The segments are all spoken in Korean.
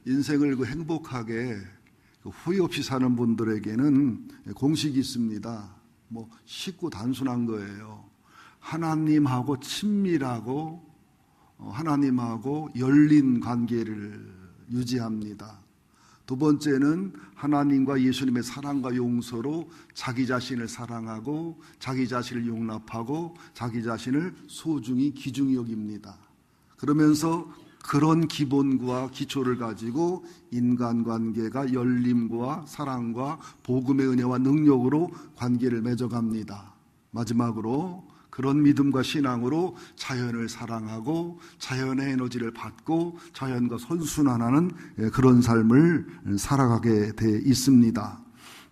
인생을 행복하게 후회 없이 사는 분들에게는 공식이 있습니다. 쉽고 단순한 거예요. 하나님하고 친밀하고 하나님하고 열린 관계를 유지합니다. 두 번째는 하나님과 예수님의 사랑과 용서로 자기 자신을 사랑하고 자기 자신을 용납하고 자기 자신을 소중히 귀중히 여깁니다. 그러면서 그런 기본과 기초를 가지고 인간관계가 열림과 사랑과 복음의 은혜와 능력으로 관계를 맺어갑니다. 마지막으로 그런 믿음과 신앙으로 자연을 사랑하고 자연의 에너지를 받고 자연과 선순환하는 그런 삶을 살아가게 돼 있습니다.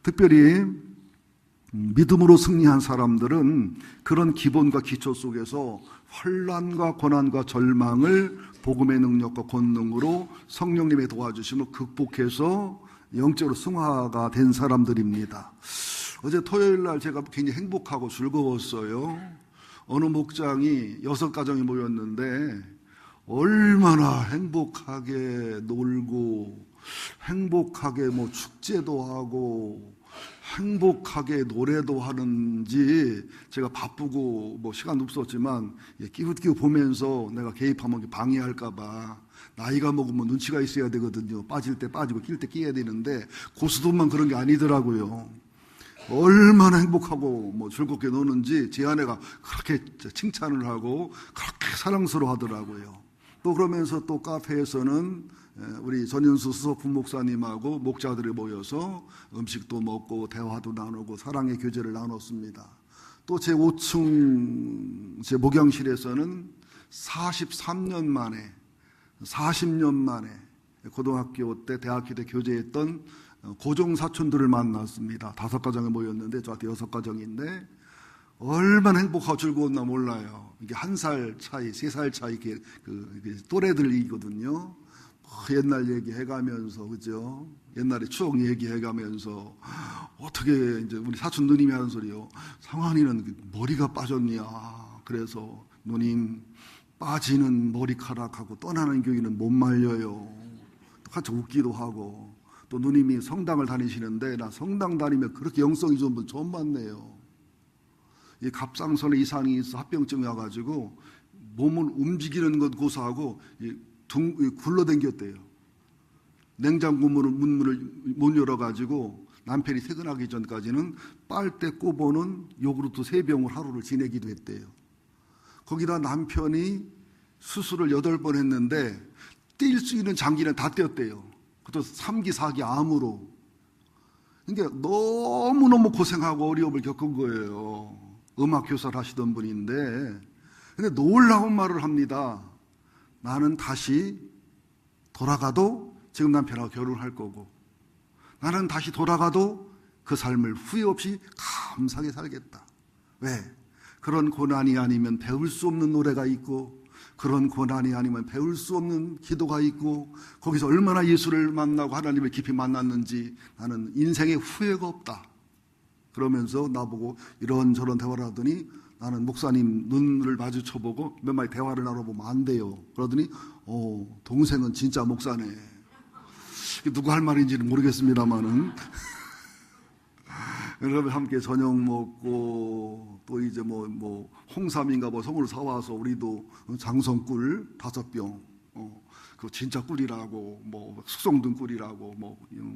특별히 믿음으로 승리한 사람들은 그런 기본과 기초 속에서 환난과 고난과 절망을 복음의 능력과 권능으로 성령님의 도와주심을 극복해서 영적으로 승화가 된 사람들입니다. 어제 토요일 날 제가 굉장히 행복하고 즐거웠어요. 어느 목장이 6가정이 모였는데 얼마나 행복하게 놀고 행복하게 축제도 하고 행복하게 노래도 하는지 제가 바쁘고 시간 없었지만 끼우끼우 보면서 내가 개입하면 방해할까봐 나이가 먹으면 눈치가 있어야 되거든요. 빠질 때 빠지고 낄 때 끼어야 되는데 고수들만 그런 게 아니더라고요. 얼마나 행복하고 즐겁게 노는지 제 아내가 그렇게 칭찬을 하고 그렇게 사랑스러워 하더라고요. 또 그러면서 또 카페에서는 우리 전윤수 수석 부목사님하고 목자들이 모여서 음식도 먹고 대화도 나누고 사랑의 교제를 나눴습니다. 또 제 5층 제 목양실에서는 43년 만에 40년 만에 고등학교 때 대학교 때 교제했던 고종사촌들을 만났습니다. 5가정에 모였는데 저한테 6가정인데 얼마나 행복하고 즐거웠나 몰라요. 이게 1살 차이, 3살 차이 또래들이거든요. 옛날 얘기해가면서 그죠? 옛날에 추억 얘기해가면서 어떻게 이제 우리 사촌 누님이 하는 소리요. 상환이는 머리가 빠졌냐. 그래서 누님 빠지는 머리카락하고 떠나는 교회는 못 말려요. 같이 웃기도 하고. 또 누님이 성당을 다니시는데 나 성당 다니면 그렇게 영성이 좋은 분 처음 봤네요. 이 갑상선에 이상이 있어 합병증이 와가지고 몸을 움직이는 것 고사하고 굴러댕겼대요. 냉장고 문을 못 열어가지고 남편이 퇴근하기 전까지는 빨대 꼽아놓은 요구르트 3병을 하루를 지내기도 했대요. 거기다 남편이 수술을 8번 했는데 뛸 수 있는 장기는 다 떼었대요. 그것도 3기, 4기 암으로. 그러니까 너무너무 고생하고 어려움을 겪은 거예요. 음악 교사를 하시던 분인데. 근데 놀라운 말을 합니다. 나는 다시 돌아가도 지금 남편하고 결혼할 거고, 나는 다시 돌아가도 그 삶을 후회 없이 감사하게 살겠다. 왜? 그런 고난이 아니면 배울 수 없는 노래가 있고, 그런 고난이 아니면 배울 수 없는 기도가 있고, 거기서 얼마나 예수를 만나고 하나님을 깊이 만났는지 나는 인생에 후회가 없다. 그러면서 나보고 이런저런 대화를 하더니 나는 목사님 눈을 마주쳐보고 몇 마디 대화를 나눠보면 안 돼요. 그러더니 동생은 진짜 목사네. 누구 할 말인지는 모르겠습니다만은 여러분 함께 저녁 먹고 또 이제 홍삼인가 성을 사와서 우리도 장성꿀 5병 그 진짜 꿀이라고 숙성된 꿀이라고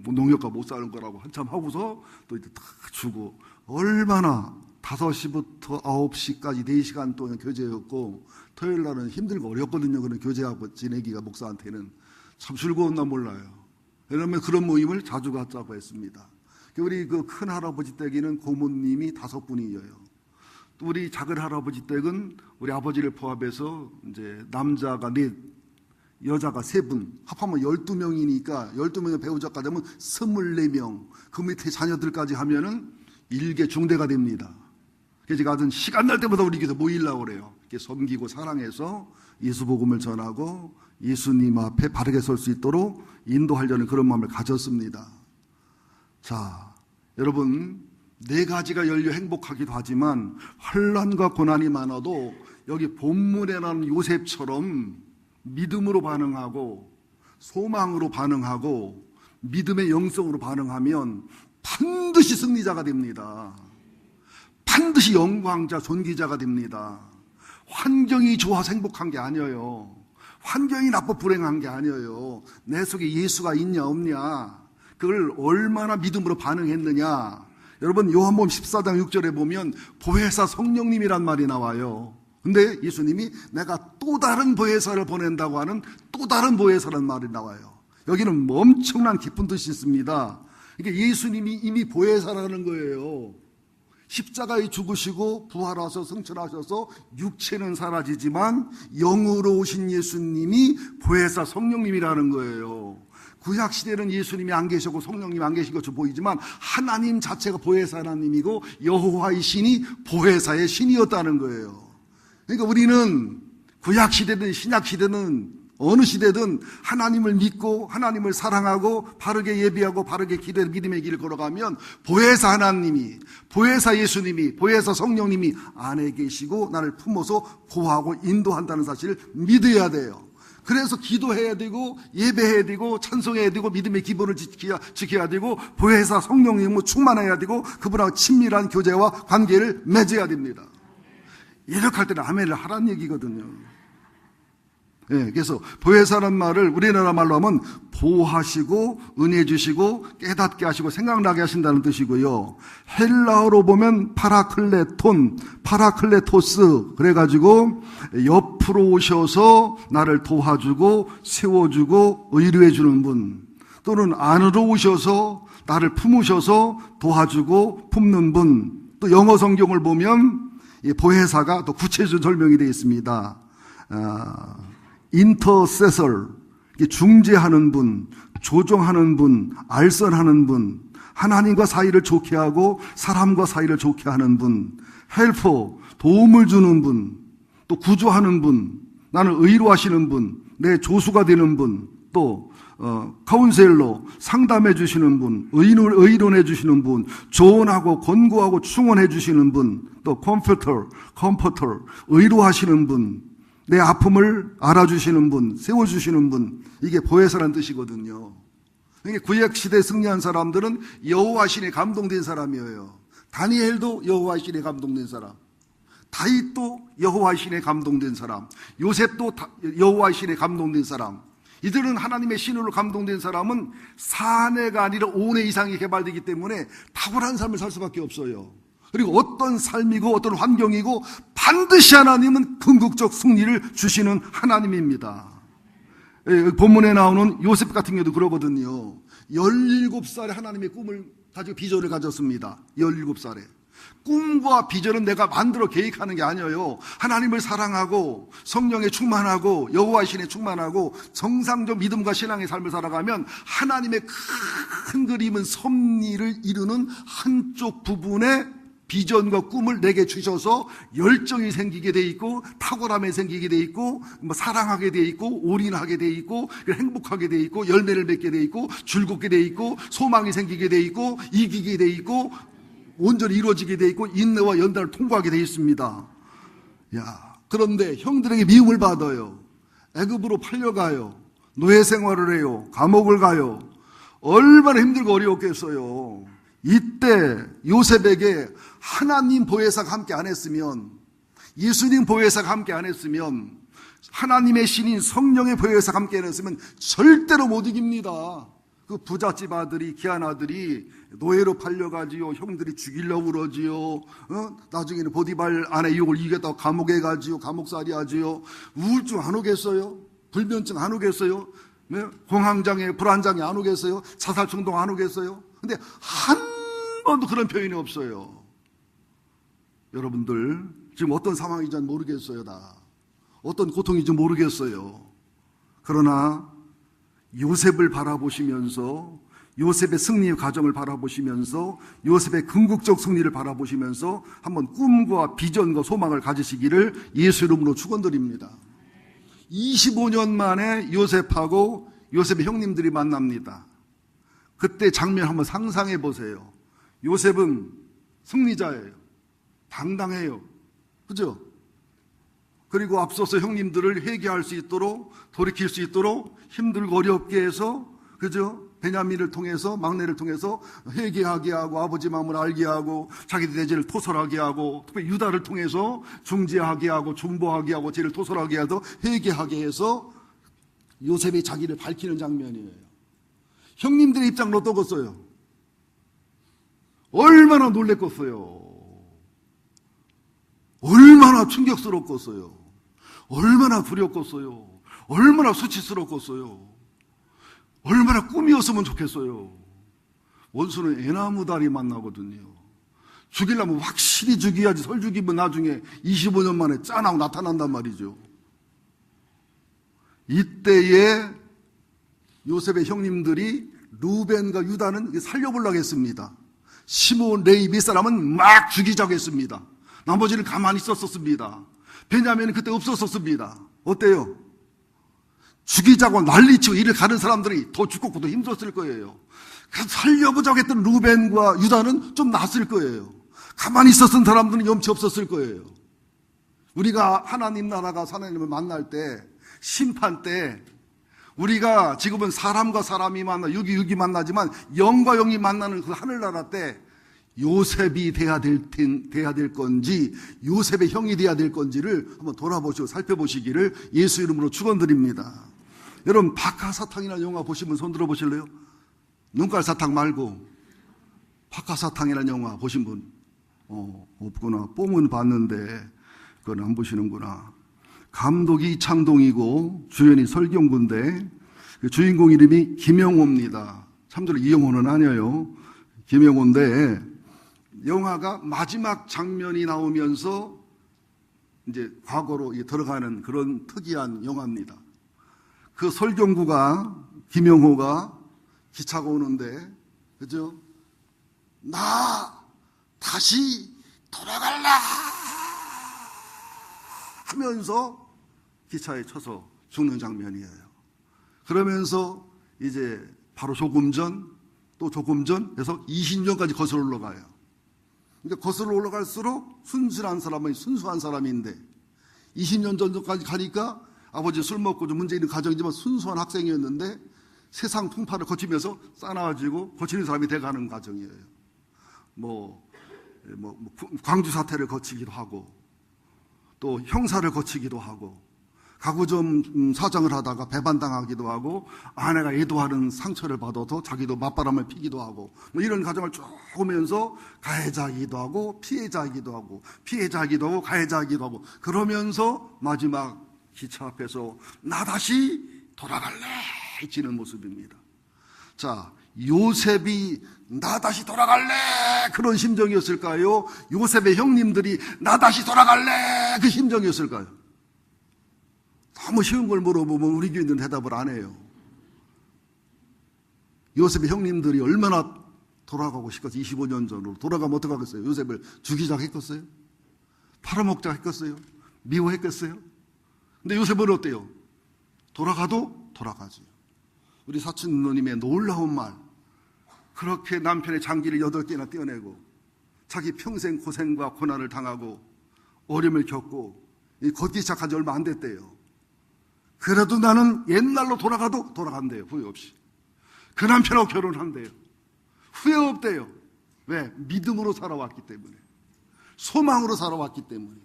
농협과 못 사는 거라고 한참 하고서 또 이제 다 주고 얼마나 5시부터 9시까지 4시간 동안 교제였고 토요일 날은 힘들고 어렵거든요. 그런 교제하고 지내기가 목사한테는 참 즐거웠나 몰라요. 왜냐하면 그런 모임을 자주 갖자고 했습니다. 우리 그 큰 할아버지 댁에는 고모님이 5분이에요. 또 우리 작은 할아버지 댁은 우리 아버지를 포함해서 이제 남자가 4, 여자가 3분, 합하면 12명이니까 12명의 배우자까지 하면 24명. 그 밑에 자녀들까지 하면은 일개 중대가 됩니다. 그래서 제가 하여튼 시간 날 때마다 우리 교회에서 모이려고 그래요. 이렇게 섬기고 사랑해서 예수 복음을 전하고 예수님 앞에 바르게 설 수 있도록 인도하려는 그런 마음을 가졌습니다. 자, 여러분 4가지가 열려 행복하기도 하지만 환난과 고난이 많아도 여기 본문에 나오는 요셉처럼 믿음으로 반응하고 소망으로 반응하고 믿음의 영성으로 반응하면 반드시 승리자가 됩니다. 반드시 영광자, 존귀자가 됩니다. 환경이 좋아서 행복한 게 아니에요. 환경이 나빠 불행한 게 아니에요. 내 속에 예수가 있냐 없냐, 그걸 얼마나 믿음으로 반응했느냐. 여러분, 요한복음 14장 6절에 보면 보혜사 성령님이란 말이 나와요. 근데 예수님이 내가 또 다른 보혜사를 보낸다고 하는 또 다른 보혜사라는 말이 나와요. 여기는 엄청난 깊은 뜻이 있습니다. 그러니까 예수님이 이미 보혜사라는 거예요. 십자가에 죽으시고 부활하셔서 승천하셔서 육체는 사라지지만 영으로 오신 예수님이 보혜사 성령님이라는 거예요. 구약시대는 예수님이 안 계시고 성령님이 안 계신 것처럼 보이지만 하나님 자체가 보혜사 하나님이고 여호와의 신이 보혜사의 신이었다는 거예요. 그러니까 우리는 구약시대든 신약시대든 어느 시대든 하나님을 믿고 하나님을 사랑하고 바르게 예비하고 바르게 믿음의 길을 걸어가면 보혜사 하나님이, 보혜사 예수님이, 보혜사 성령님이 안에 계시고 나를 품어서 보호하고 인도한다는 사실을 믿어야 돼요. 그래서 기도해야 되고 예배해야 되고 찬송해야 되고 믿음의 기본을 지켜야 되고 보혜사 성령님으로 충만해야 되고 그분하고 친밀한 교제와 관계를 맺어야 됩니다. 이렇게 할 때는 아멘을 하라는 얘기거든요. 그래서 보혜사라는 말을 우리나라 말로 하면 보호하시고 은혜 주시고 깨닫게 하시고 생각나게 하신다는 뜻이고요. 헬라어로 보면 파라클레토스 그래가지고 옆으로 오셔서 나를 도와주고 세워주고 의뢰해 주는 분, 또는 안으로 오셔서 나를 품으셔서 도와주고 품는 분. 또 영어 성경을 보면 이 보혜사가 또 구체적으로 설명이 되어 있습니다. 인터세서, 중재하는 분, 조정하는 분, 알선하는 분, 하나님과 사이를 좋게 하고 사람과 사이를 좋게 하는 분, 헬퍼, 도움을 주는 분, 또 구조하는 분, 나는 의로 하시는 분, 내 조수가 되는 분, 또 카운셀러, 상담해 주시는 분, 의논해 주시는 분, 조언하고 권고하고 충원해 주시는 분, 또 컴포터, 의로 하시는 분, 내 아픔을 알아주시는 분, 세워주시는 분, 이게 보혜사라는 뜻이거든요. 그러니까 구약시대에 승리한 사람들은 여호와 신에 감동된 사람이에요. 다니엘도 여호와 신에 감동된 사람, 다윗도 여호와 신에 감동된 사람, 요셉도 여호와 신에 감동된 사람. 이들은 하나님의 신으로 감동된 사람은 4내가 아니라 5내 이상이 개발되기 때문에 탁월한 삶을 살 수밖에 없어요. 그리고 어떤 삶이고 어떤 환경이고 반드시 하나님은 궁극적 승리를 주시는 하나님입니다. 본문에 나오는 요셉 같은 경우도 그러거든요. 17살에 하나님의 꿈을 가지고 비전을 가졌습니다. 17살에. 꿈과 비전은 내가 만들어 계획하는 게 아니에요. 하나님을 사랑하고 성령에 충만하고 여호와 신에 충만하고 정상적 믿음과 신앙의 삶을 살아가면 하나님의 큰 그림은 섭리를 이루는 한쪽 부분에 비전과 꿈을 내게 주셔서 열정이 생기게 돼 있고 탁월함이 생기게 돼 있고 사랑하게 돼 있고 올인하게 돼 있고 행복하게 돼 있고 열매를 맺게 돼 있고 즐겁게 돼 있고 소망이 생기게 돼 있고 이기게 돼 있고 온전히 이루어지게 돼 있고 인내와 연단을 통과하게 돼 있습니다. 그런데 형들에게 미움을 받아요. 애굽으로 팔려가요. 노예 생활을 해요. 감옥을 가요. 얼마나 힘들고 어려웠겠어요. 이때 요셉에게 하나님 보혜사가 함께 안 했으면, 예수님 보혜사가 함께 안 했으면, 하나님의 신인 성령의 보혜사가 함께 안 했으면 절대로 못 이깁니다. 그 부잣집 아들이, 귀한 아들이 노예로 팔려가지요. 형들이 죽이려고 그러지요. 나중에는 보디발 아내 유혹을 이겼다고 감옥에 가지요. 감옥살이 하지요. 우울증 안 오겠어요? 불면증 안 오겠어요? 공황장애, 불안장애 안 오겠어요? 자살 충동 안 오겠어요? 근데 한 번도 그런 표현이 없어요. 여러분들 지금 어떤 상황인지 모르겠어요. 다 어떤 고통인지 모르겠어요. 그러나 요셉을 바라보시면서, 요셉의 승리의 과정을 바라보시면서, 요셉의 궁극적 승리를 바라보시면서 한번 꿈과 비전과 소망을 가지시기를 예수 이름으로 축원드립니다. 25년 만에 요셉하고 요셉의 형님들이 만납니다. 그때 장면 한번 상상해 보세요. 요셉은 승리자예요. 당당해요. 그죠? 그리고 앞서서 형님들을 회개할 수 있도록, 돌이킬 수 있도록 힘들고 어렵게 해서, 그죠? 베냐민을 통해서, 막내를 통해서 회개하게 하고, 아버지 마음을 알게 하고, 자기 죄를 토설하게 하고, 특히 유다를 통해서 중재하게 하고, 중보하게 하고, 죄를 토설하게 하고, 회개하게 해서 요셉이 자기를 밝히는 장면이에요. 형님들의 입장은 어떠겠어요? 얼마나 놀랬겠어요? 얼마나 충격스럽겠어요? 얼마나 두렵겠어요? 얼마나 수치스럽겠어요? 얼마나 꿈이었으면 좋겠어요? 원수는 애나무다리 만나거든요. 죽이려면 확실히 죽여야지. 설 죽이면 나중에 25년 만에 짠하고 나타난단 말이죠. 이때에 요셉의 형님들이 루벤과 유다는 살려보려고 했습니다. 시몬, 레위 몇 사람은 막 죽이자고 했습니다. 나머지는 가만히 있었습니다. 베냐민은 그때 없었습니다. 어때요? 죽이자고 난리치고 이를 가는 사람들이 더 죽고 더 힘들었을 거예요. 그래서 살려보자고 했던 루벤과 유다는 좀 낫을 거예요. 가만히 있었던 사람들은 염치 없었을 거예요. 우리가 하나님 나라가 하나님을 만날 때, 심판 때, 우리가 지금은 사람과 사람이 만나, 육이 만나지만 영과 영이 만나는 그 하늘나라 때 요셉이 돼야 될 건지, 요셉의 형이 돼야 될 건지를 한번 돌아보시고 살펴보시기를 예수 이름으로 축원드립니다. 여러분, 박하사탕이라는 영화 보시면 손 들어 보실래요? 눈깔 사탕 말고 박하사탕이라는 영화 보신 분? 없구나. 뽕은 봤는데 그건 안 보시는구나. 감독이 이창동이고 주연이 설경구인데 그 주인공 이름이 김영호입니다. 참고로 이영호는 아니에요. 김영호인데 영화가 마지막 장면이 나오면서 이제 과거로 들어가는 그런 특이한 영화입니다. 그 설경구가, 김영호가 기차가 오는데, 그죠? 나 다시 돌아갈라 하면서 기차에 쳐서 죽는 장면이에요. 그러면서 이제 바로 조금 전, 또 조금 전 해서 20년까지 거슬러 올라가요. 그러니까 거슬러 올라갈수록 순수한 사람인데 20년 전까지 가니까 아버지 술 먹고 좀 문제 있는 가정이지만 순수한 학생이었는데 세상 풍파를 거치면서 싸나워지고 거치는 사람이 돼가는 과정이에요. 광주 사태를 거치기도 하고 또 형사를 거치기도 하고 가구점 사장을 하다가 배반당하기도 하고 아내가 애도하는 상처를 받아서 자기도 맞바람을 피기도 하고 이런 과정을 쭉 오면서 가해자이기도 하고 피해자이기도 하고 피해자이기도 하고 가해자이기도 하고 그러면서 마지막 기차 앞에서 나 다시 돌아갈래 지는 모습입니다. 자, 요셉이 나 다시 돌아갈래 그런 심정이었을까요? 요셉의 형님들이 나 다시 돌아갈래 그 심정이었을까요? 너무 쉬운 걸 물어보면 우리 교인들은 대답을 안 해요. 요셉의 형님들이 얼마나 돌아가고 싶었어요? 25년 전으로 돌아가면 어떡하겠어요? 요셉을 죽이자고 했겠어요? 팔아먹자고 했겠어요? 미워했겠어요? 근데 요셉은 어때요? 돌아가도 돌아가지. 우리 사촌 누님의 놀라운 말, 그렇게 남편의 장기를 8개나 떼어내고 자기 평생 고생과 고난을 당하고 어려움을 겪고 걷기 시작한 지 얼마 안 됐대요. 그래도 나는 옛날로 돌아가도 돌아간대요. 후회 없이. 그 남편하고 결혼한대요. 후회 없대요. 왜? 믿음으로 살아왔기 때문에. 소망으로 살아왔기 때문에.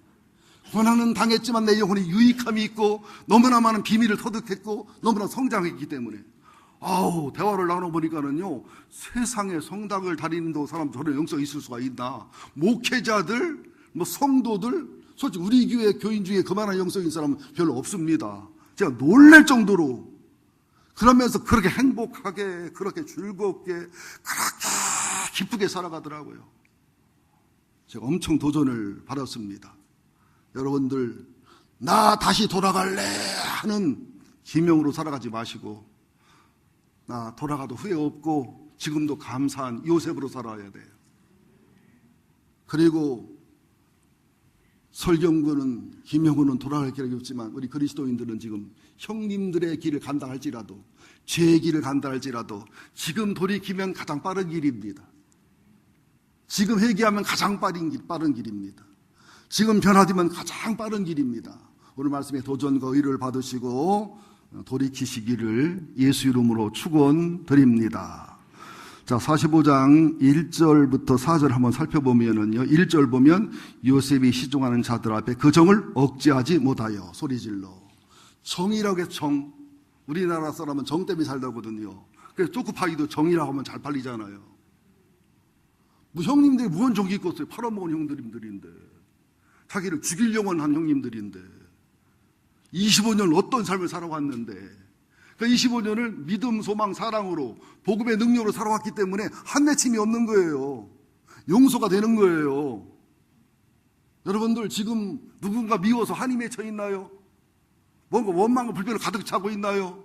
고난은 당했지만 내 영혼이 유익함이 있고 너무나 많은 비밀을 터득했고 너무나 성장했기 때문에. 대화를 나눠보니까는요, 세상에 성당을 다니는 사람 저런 영성이 있을 수가 있나. 목회자들, 성도들, 솔직히 우리 교회 교인 중에 그만한 영성인 사람은 별로 없습니다. 제가 놀랄 정도로. 그러면서 그렇게 행복하게, 그렇게 즐겁게, 그렇게 기쁘게 살아가더라고요. 제가 엄청 도전을 받았습니다. 여러분들, 나 다시 돌아갈래 하는 기명으로 살아가지 마시고, 나 돌아가도 후회 없고 지금도 감사한 요셉으로 살아야 돼요. 그리고 설경구는, 김영구는 돌아갈 길이 없지만 우리 그리스도인들은 지금 형님들의 길을 간다 할지라도, 죄의 길을 간다 할지라도 지금 돌이키면 가장 빠른 길입니다. 지금 회개하면 가장 빠른 길입니다. 지금 변화되면 가장 빠른 길입니다. 오늘 말씀에 도전과 의를 받으시고 돌이키시기를 예수 이름으로 축원드립니다. 자, 45장 1절부터 4절 한번 살펴보면은요, 1절 보면 요셉이 시종하는 자들 앞에 그 정을 억제하지 못하여 소리질러. 정이라고 해서 정. 우리나라 사람은 정 때문에 살다거든요. 그래서 쪼크파기도 정이라고 하면 잘 팔리잖아요. 뭐 형님들이 무슨 정이 있겠어요? 팔아먹은 형들인데. 자기를 죽이려고 한 형님들인데. 25년 어떤 삶을 살아왔는데, 그 25년을 믿음, 소망, 사랑으로, 복음의 능력으로 살아왔기 때문에 한맺힘이 없는 거예요. 용서가 되는 거예요. 여러분들 지금 누군가 미워서 한이 맺혀 있나요? 뭔가 원망과 불평을 가득 차고 있나요?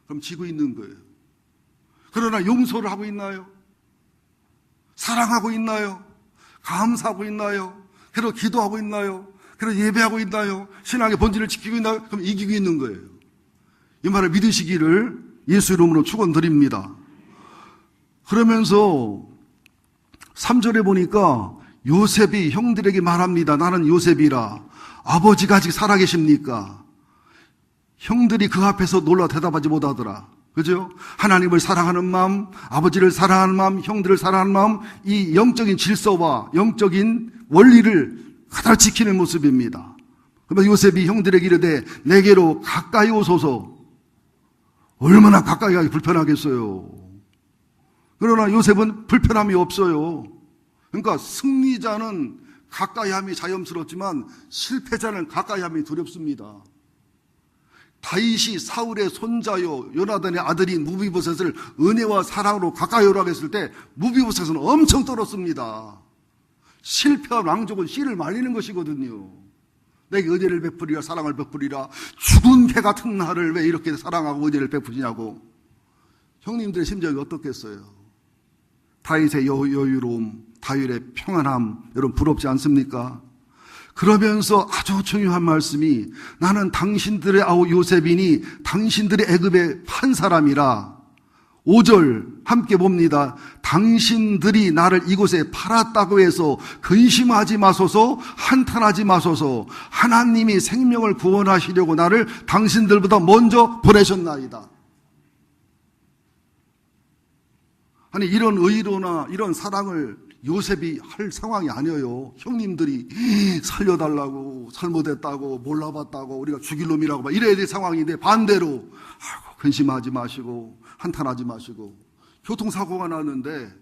그럼 지고 있는 거예요. 그러나 용서를 하고 있나요? 사랑하고 있나요? 감사하고 있나요? 그리고 기도하고 있나요? 그리고 예배하고 있나요? 신앙의 본질을 지키고 있나요? 그럼 이기고 있는 거예요. 이 말을 믿으시기를 예수 이름으로 축원드립니다. 그러면서 3절에 보니까 요셉이 형들에게 말합니다. 나는 요셉이라. 아버지가 아직 살아계십니까? 형들이 그 앞에서 놀라 대답하지 못하더라. 그죠? 하나님을 사랑하는 마음, 아버지를 사랑하는 마음, 형들을 사랑하는 마음, 이 영적인 질서와 영적인 원리를 가다로 지키는 모습입니다. 그러면 요셉이 형들에게 이르되 내게로 가까이 오소서. 얼마나 가까이 가기 불편하겠어요. 그러나 요셉은 불편함이 없어요. 그러니까 승리자는 가까이함이 자연스럽지만 실패자는 가까이함이 두렵습니다. 다윗이 사울의 손자요 요나단의 아들인 무비보셋을 은혜와 사랑으로 가까이 오라고 했을 때 무비보셋은 엄청 떨었습니다. 실패한 왕족은 씨를 말리는 것이거든요. 내게 은혜를 베풀이라 사랑을 베풀이라. 죽은 개 같은 나를 왜 이렇게 사랑하고 은혜를 베푸시냐고. 형님들의 심정이 어떻겠어요? 다윗의 여유로움, 다윗의 평안함, 여러분 부럽지 않습니까? 그러면서 아주 중요한 말씀이 나는 당신들의 아우 요셉이니 당신들의 애굽의 판사람이라. 5절 함께 봅니다. 당신들이 나를 이곳에 팔았다고 해서 근심하지 마소서, 한탄하지 마소서. 하나님이 생명을 구원하시려고 나를 당신들보다 먼저 보내셨나이다. 아니 이런 의로나 이런 사랑을 요셉이 할 상황이 아니에요. 형님들이 살려달라고, 잘못했다고, 몰라봤다고, 우리가 죽일 놈이라고 막 이래야 될 상황인데 반대로 근심하지 마시고 한탄하지 마시고. 교통사고가 났는데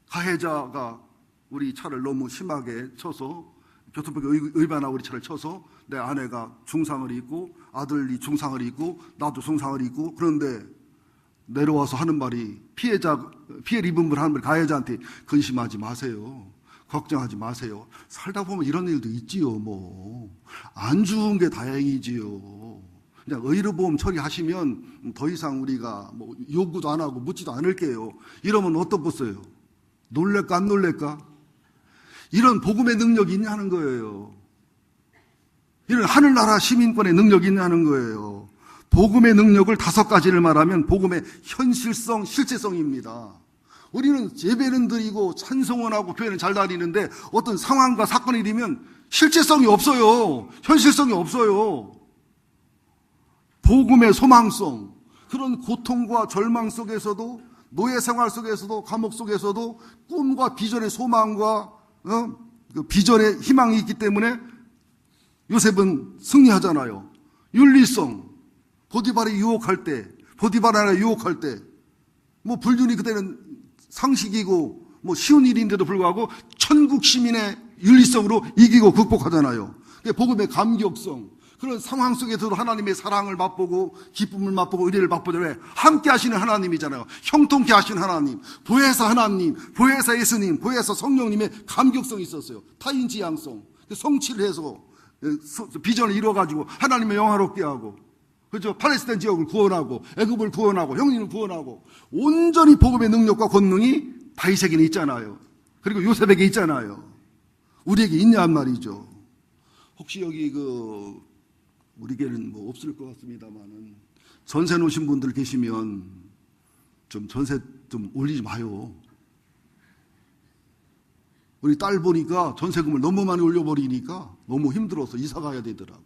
가해자가 우리 차를 너무 심하게 쳐서 교통법에 위반하고 우리 차를 쳐서 내 아내가 중상을 입고 아들이 중상을 입고 나도 중상을 입고. 그런데 내려와서 하는 말이 피해를 입은 분 하는 말이 가해자한테 근심하지 마세요. 걱정하지 마세요. 살다 보면 이런 일도 있지요. 뭐 안 죽은 게 다행이지요. 그냥 의료보험 처리하시면 더 이상 우리가 뭐 요구도 안 하고 묻지도 않을게요. 이러면 어떻겠어요? 놀랄까 안 놀랄까? 이런 복음의 능력이 있냐는 거예요. 이런 하늘나라 시민권의 능력이 있냐는 거예요. 복음의 능력을 5가지를 말하면 복음의 현실성, 실제성입니다. 우리는 예배는 드리고 찬송은 하고 교회는 잘 다니는데 어떤 상황과 사건이 되면 실제성이 없어요. 현실성이 없어요. 복음의 소망성, 그런 고통과 절망 속에서도, 노예 생활 속에서도, 감옥 속에서도 꿈과 비전의 소망과 그 비전의 희망이 있기 때문에 요셉은 승리하잖아요. 윤리성, 보디발이 유혹할 때, 보디발이 유혹할 때, 뭐 불륜이 그때는 상식이고 뭐 쉬운 일인데도 불구하고 천국 시민의 윤리성으로 이기고 극복하잖아요. 복음의 감격성, 그런 상황 속에서도 하나님의 사랑을 맛보고 기쁨을 맛보고 의뢰를 맛보죠. 왜? 함께 하시는 하나님이잖아요. 형통케 하시는 하나님, 보혜사 하나님, 보혜사 예수님, 보혜사 성령님의 감격성이 있었어요. 타인지향성, 성취를 해서 비전을 이루어가지고 하나님의 영화롭게 하고, 그렇죠? 팔레스타인 지역을 구원하고 애굽을 구원하고 형님을 구원하고 온전히 복음의 능력과 권능이 다윗에게는 있잖아요. 그리고 요셉에게 있잖아요. 우리에게 있냐 말이죠. 혹시 여기 우리에게는 뭐 없을 것 같습니다만은 전세 놓으신 분들 계시면 좀 전세 좀 올리지 마요. 우리 딸 보니까 전세금을 너무 많이 올려버리니까 너무 힘들어서 이사 가야 되더라고.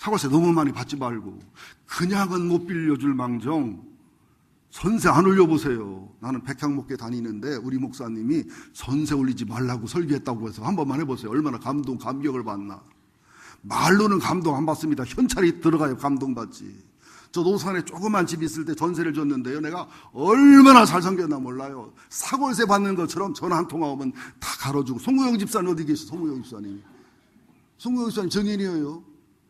사골세 너무 많이 받지 말고 그냥은 못 빌려줄 망정 전세 안 올려보세요. 나는 백향목회 다니는데 우리 목사님이 전세 올리지 말라고 설교했다고 해서 한 번만 해보세요. 얼마나 감격을 받나. 말로는 감동 안 받습니다. 현찰이 들어가요. 감동받지. 저 노산에 조그만 집 있을 때 전세를 줬는데요. 내가 얼마나 잘 섬겼나 몰라요. 사골세 받는 것처럼 전화 한 통화 오면 다 갈아주고. 송구영 집사님 어디 계시죠? 송구영 집사님. 송구영 집사님 정인이에요.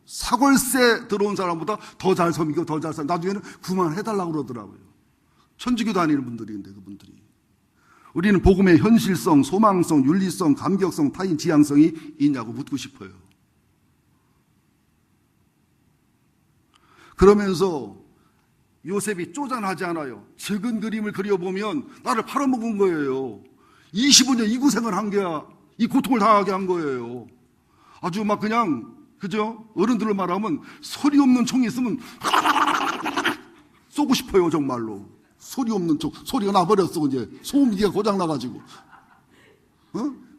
사골세 들어온 사람보다 더 잘 섬기고 더 잘 섬기고 나중에는 그만해달라고 그러더라고요. 천주교 다니는 분들인데 그분들이. 우리는 복음의 현실성, 소망성, 윤리성, 감격성, 타인 지향성이 있냐고 묻고 싶어요. 그러면서 요셉이 쪼잔하지 않아요. 적은 그림을 그려보면 나를 팔아먹은 거예요. 25년 이 고생을 한 게야. 이 고통을 당하게 한 거예요. 아주 막 그냥 그죠? 어른들을 말하면 소리 없는 총이 있으면 쏘고 싶어요. 정말로. 소리 없는 총. 소리가 나버렸어. 이제 소음기가 고장나가지고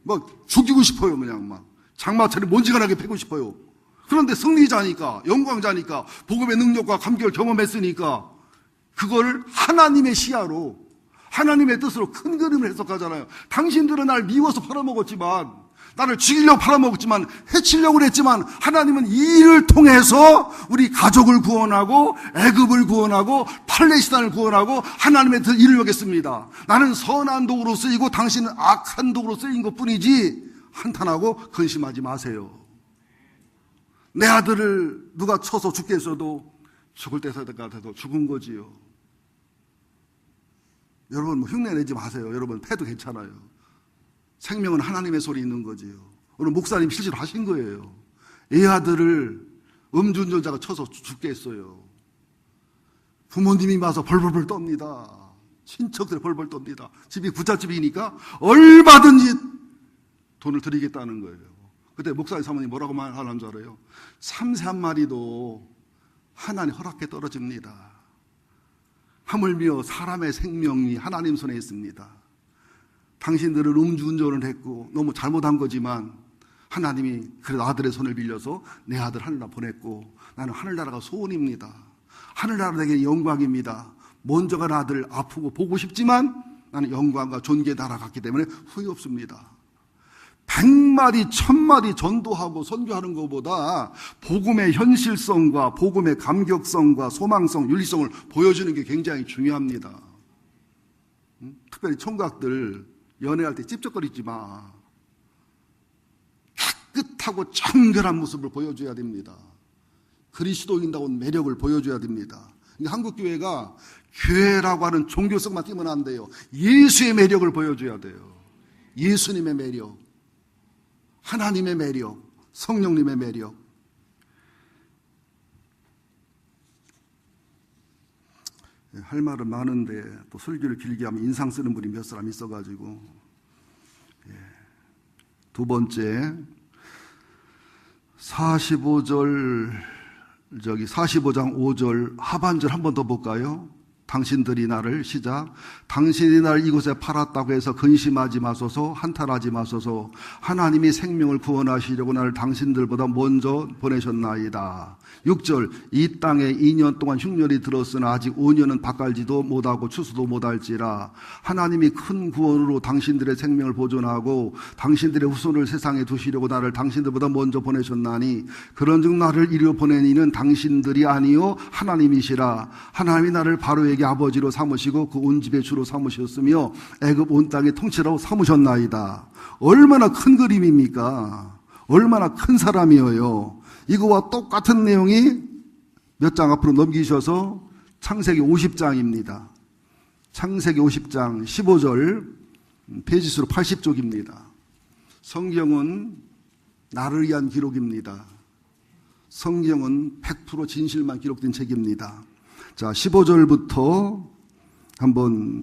막 죽이고 싶어요. 그냥 막 장마철에 먼지가 나게 패고 싶어요. 그런데 승리자니까, 영광자니까, 복음의 능력과 감격을 경험했으니까 그걸 하나님의 시야로, 하나님의 뜻으로 큰 그림을 해석하잖아요. 당신들은 날 미워서 팔아먹었지만, 나를 죽이려고 팔아먹었지만, 해치려고 그랬지만 하나님은 이 일을 통해서 우리 가족을 구원하고 애굽을 구원하고 팔레스타인을 구원하고 하나님의 뜻을 이루겠습니다. 나는 선한 도구로 쓰이고 당신은 악한 도구로 쓰인 것뿐이지 한탄하고 근심하지 마세요. 내 아들을 누가 쳐서 죽게 했어도 죽을 때가 돼도 죽은 거지요. 여러분 흉내내지 마세요. 여러분 패도 괜찮아요. 생명은 하나님의 손에 있는 거지요. 오늘 목사님 실제로 하신 거예요. 애 아들을 음주운전자가 쳐서 죽게 했어요. 부모님이 와서 벌벌벌 떱니다. 친척들이 벌벌 떱니다. 집이 부잣집이니까 얼마든지 돈을 드리겠다는 거예요. 그때 목사님 사모님 뭐라고 말하는 줄 알아요? 참새 한 마리도 하나님 허락에 떨어집니다. 하물며 사람의 생명이 하나님 손에 있습니다. 당신들은 음주운전을 했고 너무 잘못한 거지만 하나님이 그래도 아들의 손을 빌려서 내 아들 하늘나라 보냈고 나는 하늘나라가 소원입니다. 하늘나라 내게 영광입니다. 먼저 간 아들 아프고 보고 싶지만 나는 영광과 존귀에 날아갔기 때문에 후회 없습니다. 100마디, 1000마디 전도하고 선교하는 것보다 복음의 현실성과 복음의 감격성과 소망성, 윤리성을 보여주는 게 굉장히 중요합니다. 특별히 총각들 연애할 때 찝쩍거리지 마. 깨끗하고 청결한 모습을 보여줘야 됩니다. 그리스도인다운 매력을 보여줘야 됩니다. 한국교회가 교회라고 하는 종교성만 띄면 안 돼요. 예수의 매력을 보여줘야 돼요. 예수님의 매력. 하나님의 매력, 성령님의 매력. 할 말은 많은데 또 설교를 길게 하면 인상 쓰는 분이 몇 사람 있어가지고. 두 번째 45장 5절 하반절 한 번 더 볼까요? 당신들이 나를 시작. 당신이 나를 이곳에 팔았다고 해서 근심하지 마소서, 한탄하지 마소서. 하나님이 생명을 구원하시려고 나를 당신들보다 먼저 보내셨나이다. 6절 이 땅에 2년 동안 흉년이 들었으나 아직 5년은 밭갈지도 못하고 추수도 못할지라. 하나님이 큰 구원으로 당신들의 생명을 보존하고 당신들의 후손을 세상에 두시려고 나를 당신들보다 먼저 보내셨나니 그런즉 나를 이리로 보낸 이는 당신들이 아니요 하나님이시라. 하나님이 나를 바로에게 아버지로 삼으시고 그 온 집의 주로 삼으셨으며 애굽 온 땅의 통치라고 삼으셨나이다. 얼마나 큰 그림입니까? 얼마나 큰 사람이에요. 이거와 똑같은 내용이 몇 장 앞으로 넘기셔서 창세기 50장입니다. 창세기 50장 15절 페이지수로 80쪽입니다. 성경은 나를 위한 기록입니다. 성경은 100% 진실만 기록된 책입니다. 자, 15절부터 한번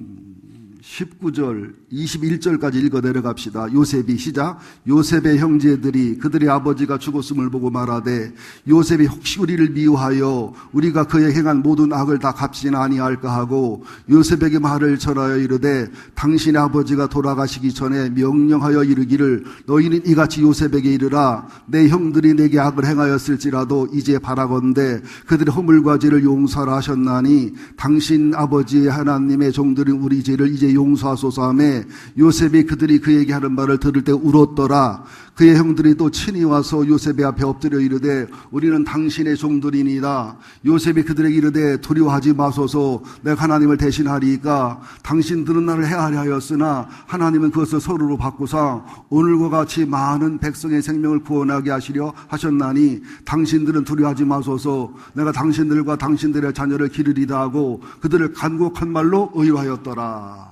19절, 21절까지 읽어 내려갑시다. 요셉이 시작. 요셉의 형제들이 그들의 아버지가 죽었음을 보고 말하되 요셉이 혹시 우리를 미워하여 우리가 그에 행한 모든 악을 다 갚지는 아니할까 하고 요셉에게 말을 전하여 이르되 당신의 아버지가 돌아가시기 전에 명령하여 이르기를 너희는 이같이 요셉에게 이르라 내 형들이 내게 악을 행하였을지라도 이제 바라건대 그들의 허물과 죄를 용서하라 하셨나니 당신 아버지의 하나님의 종들은 우리 죄를 이제 용서하소서 하매 요셉이 그들이 그에게 하는 말을 들을 때 울었더라. 그의 형들이 또 친히 와서 요셉의 앞에 엎드려 이르되 우리는 당신의 종들이니이다. 요셉이 그들에게 이르되 두려워하지 마소서 내가 하나님을 대신하리이까 당신들은 나를 해하려 하였으나 하나님은 그것을 서로로 바꾸사 오늘과 같이 많은 백성의 생명을 구원하게 하시려 하셨나니 당신들은 두려워하지 마소서 내가 당신들과 당신들의 자녀를 기르리다 하고 그들을 간곡한 말로 의유하였더라.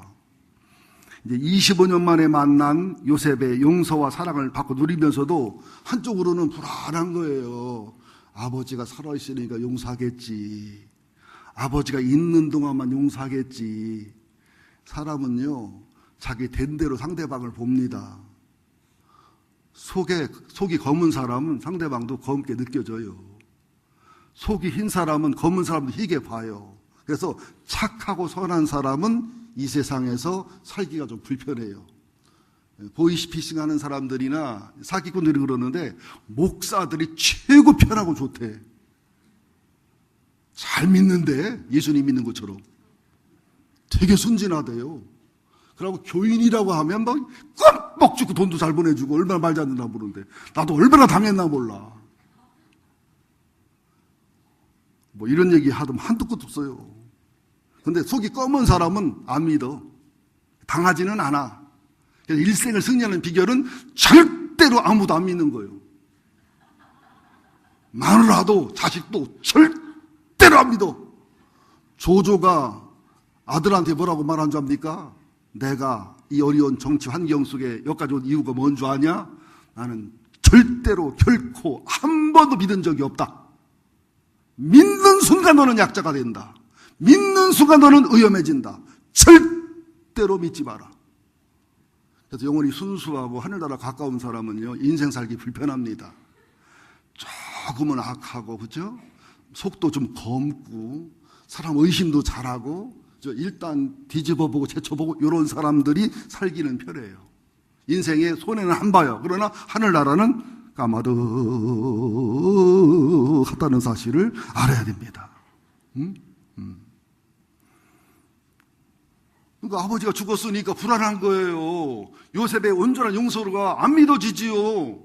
이제 25년 만에 만난 요셉의 용서와 사랑을 받고 누리면서도 한쪽으로는 불안한 거예요. 아버지가 살아있으니까 용서하겠지. 아버지가 있는 동안만 용서하겠지. 사람은요, 자기 된 대로 상대방을 봅니다. 속이 검은 사람은 상대방도 검게 느껴져요. 속이 흰 사람은 검은 사람도 희게 봐요. 그래서 착하고 선한 사람은 이 세상에서 살기가 좀 불편해요. 보이스피싱 하는 사람들이나 사기꾼들이 그러는데 목사들이 최고 편하고 좋대. 잘 믿는데 예수님 믿는 것처럼 되게 순진하대요. 그리고 교인이라고 하면 막 껌뻑 주고 돈도 잘 보내주고 얼마나 말 잘 듣나 모르는데 나도 얼마나 당했나 몰라. 뭐 이런 얘기 하면 한두 끝도 없어요. 근데 속이 검은 사람은 안 믿어. 당하지는 않아. 그래서 일생을 승리하는 비결은 절대로 아무도 안 믿는 거예요. 마누라도 자식도 절대로 안 믿어. 조조가 아들한테 뭐라고 말한 줄 압니까? 내가 이 어려운 정치 환경 속에 여기까지 온 이유가 뭔 줄 아냐? 나는 절대로 결코 한 번도 믿은 적이 없다. 믿는 순간 너는 약자가 된다. 믿는 순간 너는 위험해진다. 절대로 믿지 마라. 그래서 영혼이 순수하고 하늘나라 가까운 사람은요, 인생 살기 불편합니다. 조금은 악하고, 그죠? 속도 좀 검고, 사람 의심도 잘하고, 일단 뒤집어보고 제쳐보고, 이런 사람들이 살기는 편해요. 인생에 손해는 안 봐요. 그러나 하늘나라는 까마득하다는 사실을 알아야 됩니다. 그러니까 아버지가 죽었으니까 불안한 거예요. 요셉의 온전한 용서가 안 믿어지지요.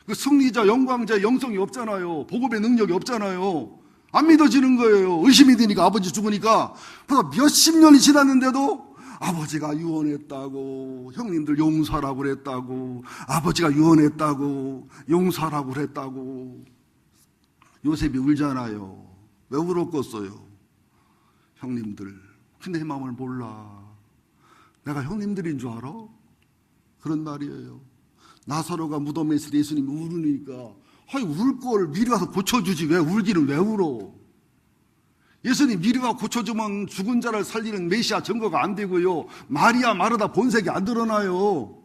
그 승리자, 영광자, 영성이 없잖아요. 복음의 능력이 없잖아요. 안 믿어지는 거예요. 의심이 되니까 아버지 죽으니까. 그래서 몇십 년이 지났는데도 아버지가 유언했다고, 형님들 용서하라고 그랬다고, 아버지가 유언했다고, 용서하라고 그랬다고. 요셉이 울잖아요. 왜 울었겠어요? 형님들. 근데 내 마음을 몰라. 내가 형님들인 줄 알아? 그런 말이에요. 나사로가 무덤에 있을 때 예수님이 울으니까 울 걸 미리 가서 고쳐주지 왜 울기는 왜 울어? 예수님 미리 가서 고쳐주면 죽은 자를 살리는 메시아 증거가 안 되고요. 마리아 마르다 본색이 안 드러나요.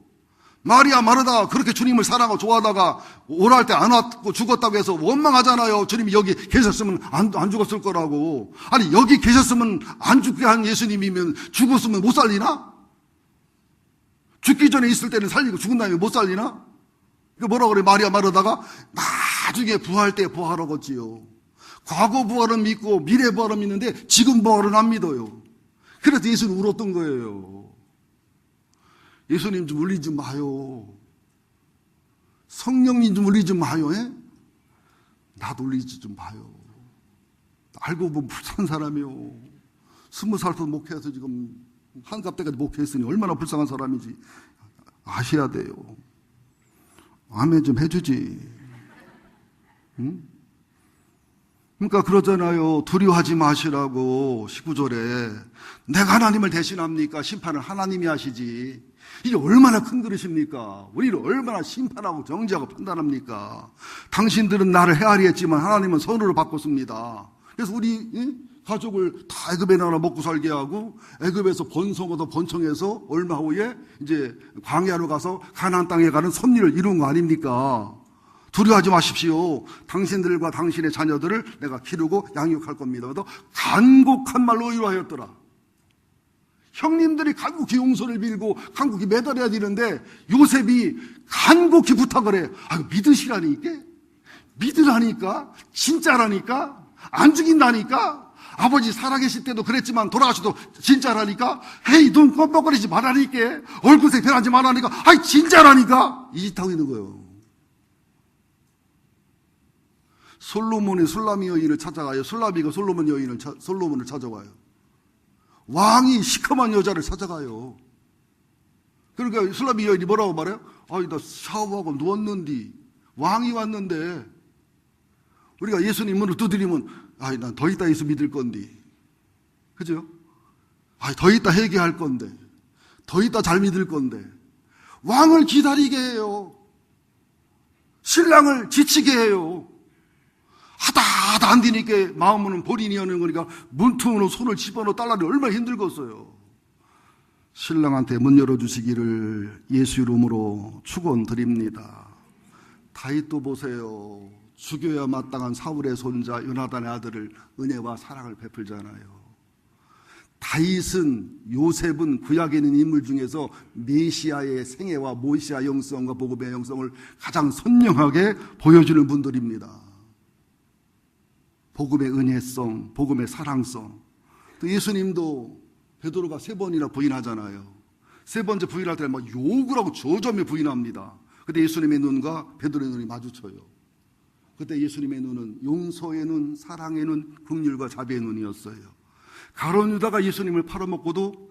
마리아 마르다 그렇게 주님을 사랑하고 좋아하다가 오랄 때 안 왔고 죽었다고 해서 원망하잖아요. 주님이 여기 계셨으면 안 죽었을 거라고. 아니 여기 계셨으면 안 죽게 한 예수님이면 죽었으면 못 살리나? 죽기 전에 있을 때는 살리고 죽은 다음에 못 살리나? 그 뭐라 그래? 마리아 마르다가 나중에 부활 때 부활하겠지요. 과거 부활은 믿고 미래 부활은 믿는데 지금 부활은 안 믿어요. 그래서 예수는 울었던 거예요. 예수님 좀 울리지 마요. 성령님 좀 울리지 마요. 에? 나도 울리지 좀 마요. 알고 보면 불쌍한 사람이요. 20살부터 목회해서 지금 한갑 때까지 목회했으니 얼마나 불쌍한 사람인지 아셔야 돼요. 아멘 좀 해주지. 응? 그러니까 그러잖아요. 두려워하지 마시라고 19절에. 내가 하나님을 대신합니까? 심판을 하나님이 하시지. 이게 얼마나 큰 그릇입니까? 우리를 얼마나 심판하고 정죄하고 판단합니까? 당신들은 나를 헤아리 했지만 하나님은 선으로 바꿨습니다. 그래서 우리 가족을 다 애굽에 나라 먹고 살게 하고 애굽에서 번성하다 번성해서 얼마 후에 이제 광야로 가서 가나안 땅에 가는 섭리를 이룬 거 아닙니까? 두려워하지 마십시오. 당신들과 당신의 자녀들을 내가 기르고 양육할 겁니다. 그래서 간곡한 말로 위로하였더라. 형님들이 간곡히 용서를 빌고 간곡히 매달아야 되는데 요셉이 간곡히 부탁을 해. 믿으시라니까? 믿으라니까? 진짜라니까? 안 죽인다니까? 아버지 살아계실 때도 그랬지만 돌아가셔도 진짜라니까? 헤이 눈 껌뻑거리지 말라니까? 얼굴색 변하지 말라니까? 진짜라니까? 이 짓 하고 있는 거예요. 솔로몬이 술라미 여인을 찾아가요. 술라미가 솔로몬을 찾아와요. 왕이 시커먼 여자를 찾아가요. 그러니까 술라미 여인이 뭐라고 말해요? 나 샤워하고 누웠는디 왕이 왔는데, 우리가 예수님 문을 두드리면 난 더 있다 예수 믿을 건디, 그죠? 더 있다 회개할 건데, 더 있다 잘 믿을 건데, 왕을 기다리게 해요. 신랑을 지치게 해요. 하다 안 되니까 마음은 본인이 하는 거니까 문틈으로 손을 집어넣어 달라니 얼마나 힘들겠어요. 신랑한테 문 열어주시기를 예수 이름으로 축원드립니다. 다윗도 보세요. 죽여야 마땅한 사울의 손자 요나단의 아들을 은혜와 사랑을 베풀잖아요. 다윗은, 요셉은 구약에 있는 인물 중에서 메시아의 생애와 모시아 영성과 복음의 영성을 가장 선명하게 보여주는 분들입니다. 복음의 은혜성, 복음의 사랑성. 또 예수님도 베드로가 3번이나 부인하잖아요. 3번째 부인할 때 막 욕을 하고 저점에 부인합니다. 그때 예수님의 눈과 베드로의 눈이 마주쳐요. 그때 예수님의 눈은 용서의 눈, 사랑의 눈, 긍휼과 자비의 눈이었어요. 가룟 유다가 예수님을 팔아먹고도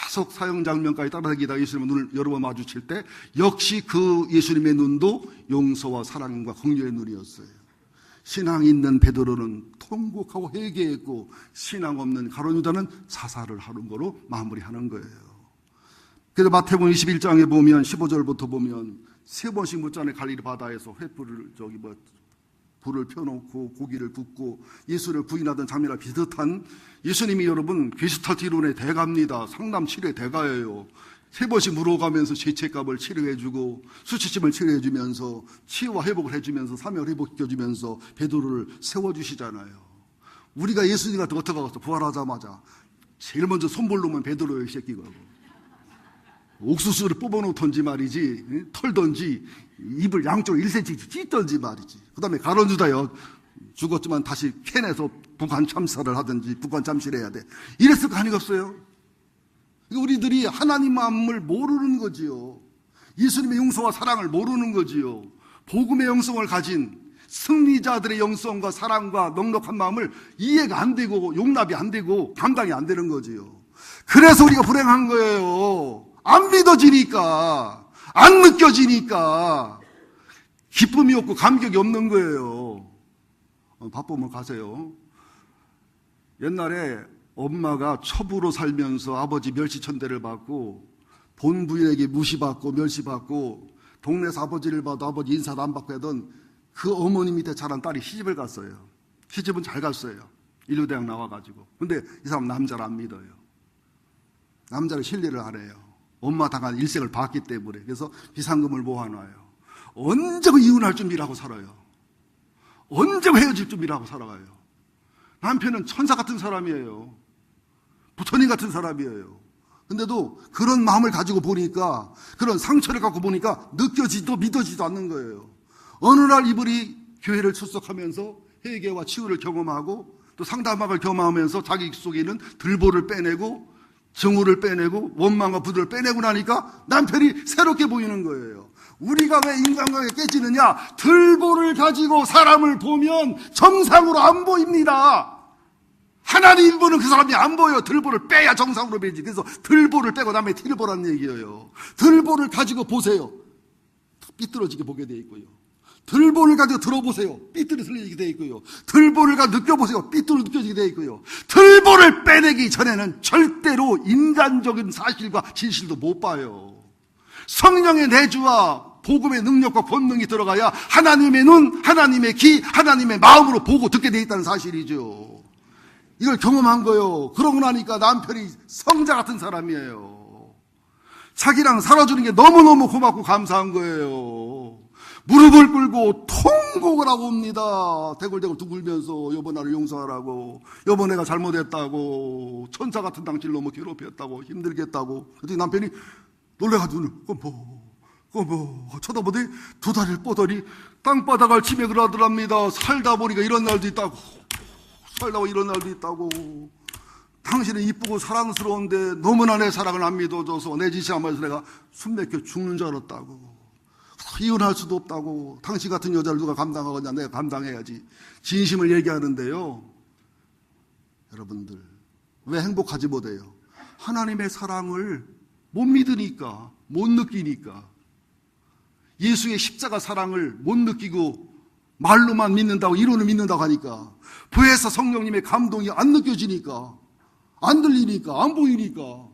계속 사형 장면까지 따라다니다가 예수님의 눈을 여러 번 마주칠 때 역시 그 예수님의 눈도 용서와 사랑과 긍휼의 눈이었어요. 신앙 있는 베드로는 통곡하고 회개했고, 신앙 없는 가룟 유다는 자살을 하는 거로 마무리하는 거예요. 그래서 마태복음 21장에 보면 15절부터 보면 3번씩 묻잖아요. 갈릴리 바다에서 횃불을 불을 펴놓고 고기를 굽고 예수를 부인하던 장면과 비슷한, 예수님이 여러분 괴스타티론의 대가입니다. 상담 치료의 대가예요. 3번씩 물어가면서 죄책감을 치료해주고 수치심을 치료해주면서 치유와 회복을 해주면서 사명을 회복시켜주면서 베드로를 세워주시잖아요. 우리가 예수님 같은 거 어떻게 가서 부활하자마자 제일 먼저 손볼로면 베드로의 새끼가 옥수수를 뽑아놓던지 말이지, 털던지 입을 양쪽으로 1cm 찢던지 말이지. 그 다음에 가룟 유다여 죽었지만 다시 캔에서 북한 참사를 하든지 북한 참시를 해야 돼. 이랬을 거 아니겠어요? 우리들이 하나님 마음을 모르는 거지요. 예수님의 용서와 사랑을 모르는 거지요. 복음의 영성을 가진 승리자들의 영성과 사랑과 넉넉한 마음을 이해가 안 되고 용납이 안 되고 감당이 안 되는 거지요. 그래서 우리가 불행한 거예요. 안 믿어지니까, 안 느껴지니까 기쁨이 없고 감격이 없는 거예요. 바쁘면 가세요. 옛날에 엄마가 첩으로 살면서 아버지 멸시천대를 받고 본 부인에게 무시받고 멸시받고 동네에서 아버지를 봐도 아버지 인사도 안 받고 하던 그 어머니 밑에 자란 딸이 시집을 갔어요. 시집은 잘 갔어요. 인류대학 나와가지고. 근데 이 사람 남자를 안 믿어요. 남자를 신뢰를 안 해요. 엄마 당한 일생을 봤기 때문에. 그래서 비상금을 모아놔요. 언제고 이혼할 준비를 하고 살아요. 언제고 헤어질 준비를 하고 살아가요. 남편은 천사 같은 사람이에요. 부처님 같은 사람이에요. 근데도 그런 마음을 가지고 보니까, 그런 상처를 갖고 보니까 느껴지지도 믿어지지도 않는 거예요. 어느 날 이분이 교회를 출석하면서 회개와 치유를 경험하고 또 상담학을 경험하면서 자기 속에 있는 들보를 빼내고 정우를 빼내고 원망과 부들을 빼내고 나니까 남편이 새롭게 보이는 거예요. 우리가 왜 인간관계 깨지느냐? 들보를 가지고 사람을 보면 정상으로 안 보입니다. 하나님 보는 그 사람이 안 보여요. 들보를 빼야 정상으로 보이지. 그래서 들보를 빼고 남의 티를 보라는 얘기예요. 들보를 가지고 보세요. 삐뚤어지게 보게 돼 있고요. 들보를 가지고 들어보세요. 삐뚤어지게 돼 있고요. 들보를 가지고 느껴보세요. 삐뚤어 느껴지게 돼 있고요. 들보를 빼내기 전에는 절대로 인간적인 사실과 진실도 못 봐요. 성령의 내주와 복음의 능력과 권능이 들어가야 하나님의 눈, 하나님의 귀, 하나님의 마음으로 보고 듣게 돼 있다는 사실이죠. 이걸 경험한 거예요. 그러고 나니까 남편이 성자 같은 사람이에요. 자기랑 살아주는 게 너무너무 고맙고 감사한 거예요. 무릎을 꿇고 통곡을 하고 옵니다. 대굴대굴 두굴면서 여보 나를 용서하라고, 여보 내가 잘못했다고, 천사 같은 당신을 너무 괴롭혔다고, 힘들겠다고. 그랬더니 남편이 놀래가지고 어머 쳐다보더니 두 다리를 뻗더니 땅바닥을 치며 그러더랍니다. 살다 보니까 이런 날도 있다고, 살다 보니 이런 날도 있다고. 당신은 이쁘고 사랑스러운데 너무나 내 사랑을 안 믿어줘서 내 짓이 아마서 내가 숨 막혀 죽는 줄 알았다고. 이혼할 수도 없다고. 당신 같은 여자를 누가 감당하겠냐, 내가 감당해야지. 진심을 얘기하는데요, 여러분들 왜 행복하지 못해요? 하나님의 사랑을 못 믿으니까, 못 느끼니까. 예수의 십자가 사랑을 못 느끼고 말로만 믿는다고, 이론을 믿는다고 하니까, 부에서 성령님의 감동이 안 느껴지니까, 안 들리니까, 안 보이니까.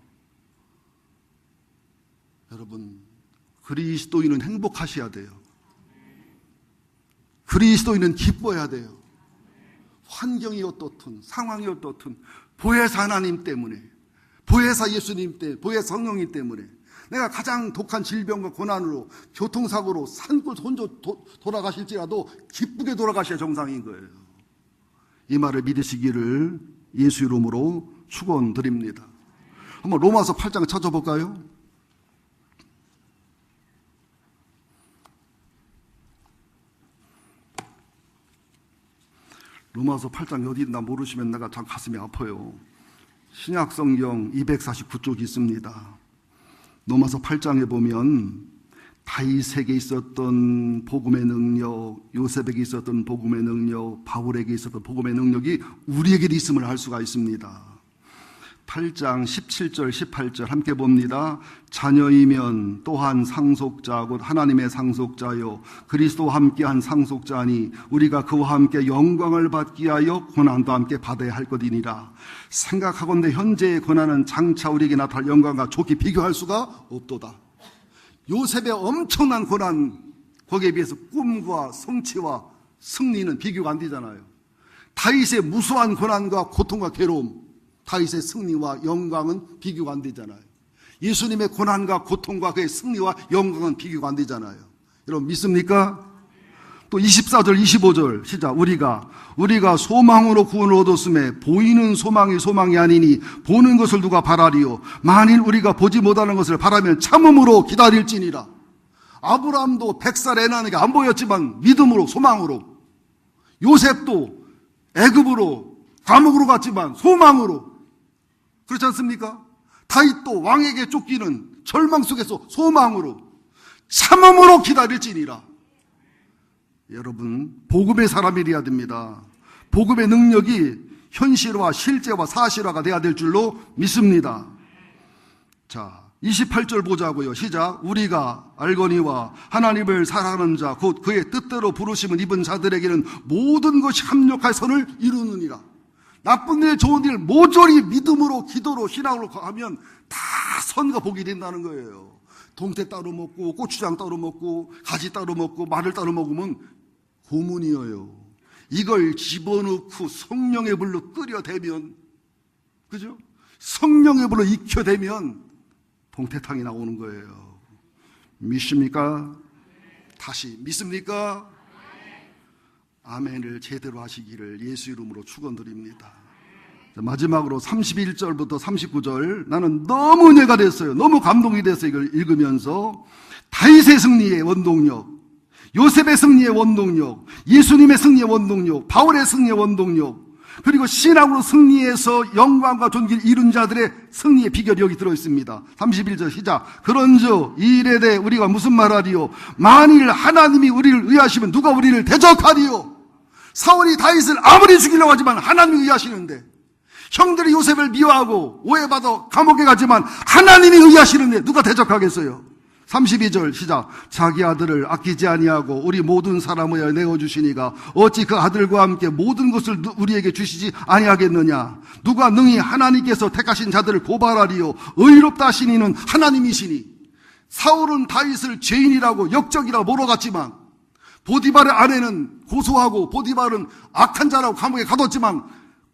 여러분, 그리스도인은 행복하셔야 돼요. 그리스도인은 기뻐해야 돼요. 환경이 어떻든 상황이 어떻든 보혜사 하나님 때문에, 보혜사 예수님 때문에, 보혜사 성령님 때문에, 내가 가장 독한 질병과 고난으로 교통사고로 산골 혼자 돌아가실지라도 기쁘게 돌아가셔야 정상인 거예요. 이 말을 믿으시기를 예수 이름으로 축원드립니다. 한번 로마서 8장 찾아볼까요? 로마서 8장 어디 있나 모르시면 내가 참 가슴이 아파요. 신약성경 249쪽이 있습니다. 로마서 8장에 보면 다윗에게 있었던 복음의 능력, 요셉에게 있었던 복음의 능력, 바울에게 있었던 복음의 능력이 우리에게도 있음을 알 수가 있습니다. 8장 17절 18절 함께 봅니다. 자녀이면 또한 상속자 곧 하나님의 상속자요 그리스도와 함께한 상속자니 우리가 그와 함께 영광을 받기 위하여 고난도 함께 받아야 할 것이니라. 생각하건대 현재의 고난은 장차 우리에게 나타날 영광과 좋게 비교할 수가 없도다. 요셉의 엄청난 고난, 거기에 비해서 꿈과 성취와 승리는 비교가 안 되잖아요. 다윗의 무수한 고난과 고통과 괴로움, 다윗의 승리와 영광은 비교가 안 되잖아요. 예수님의 고난과 고통과 그의 승리와 영광은 비교가 안 되잖아요. 여러분 믿습니까? 또 24절 25절 시작. 우리가 소망으로 구원을 얻었음에 보이는 소망이 아니니 보는 것을 누가 바라리요. 만일 우리가 보지 못하는 것을 바라면 참음으로 기다릴지니라. 아브라함도 100살 애 낳는 게 안 보였지만 믿음으로, 소망으로, 요셉도 애굽으로 감옥으로 갔지만 소망으로, 그렇지 않습니까? 다윗도 왕에게 쫓기는 절망 속에서 소망으로, 참음으로 기다릴지니라. 여러분, 복음의 사람이어야 됩니다. 복음의 능력이 현실화, 실제화, 사실화가 돼야 될 줄로 믿습니다. 자, 28절 보자고요. 시작. 우리가 알거니와 하나님을 사랑하는 자 곧 그의 뜻대로 부르심을 입은 자들에게는 모든 것이 합력할 선을 이루느니라. 나쁜 일, 좋은 일 모조리 믿음으로, 기도로, 신앙으로 하면 다 선과 복이 된다는 거예요. 동태 따로 먹고 고추장 따로 먹고 가지 따로 먹고 마늘 따로 먹으면 고문이에요. 이걸 집어넣고 성령의 불로 끓여대면, 그죠? 성령의 불로 익혀대면 동태탕이 나오는 거예요. 믿습니까? 다시 믿습니까? 아멘을 제대로 하시기를 예수 이름으로 축원드립니다. 마지막으로 31절부터 39절, 나는 너무 은혜가 됐어요. 너무 감동이 됐어요. 이걸 읽으면서 다윗의 승리의 원동력, 요셉의 승리의 원동력, 예수님의 승리의 원동력, 바울의 승리의 원동력, 그리고 신앙으로 승리해서 영광과 존귀를 이룬 자들의 승리의 비결이 여기 들어있습니다. 31절 시작. 그런즉 이 일에 대해 우리가 무슨 말하리요? 만일 하나님이 우리를 의하시면 누가 우리를 대적하리요? 사울이 다윗을 아무리 죽이려고 하지만 하나님이 의하시는데, 형들이 요셉을 미워하고 오해받아 감옥에 가지만 하나님이 의하시는데 누가 대적하겠어요? 32절 시작. 자기 아들을 아끼지 아니하고 우리 모든 사람을 내어주시니가 어찌 그 아들과 함께 모든 것을 우리에게 주시지 아니하겠느냐. 누가 능히 하나님께서 택하신 자들을 고발하리요. 의롭다 하신 이는 하나님이시니. 사울은 다윗을 죄인이라고 역적이라고 몰아갔지만, 보디발의 아내는 고소하고 보디발은 악한 자라고 감옥에 가뒀지만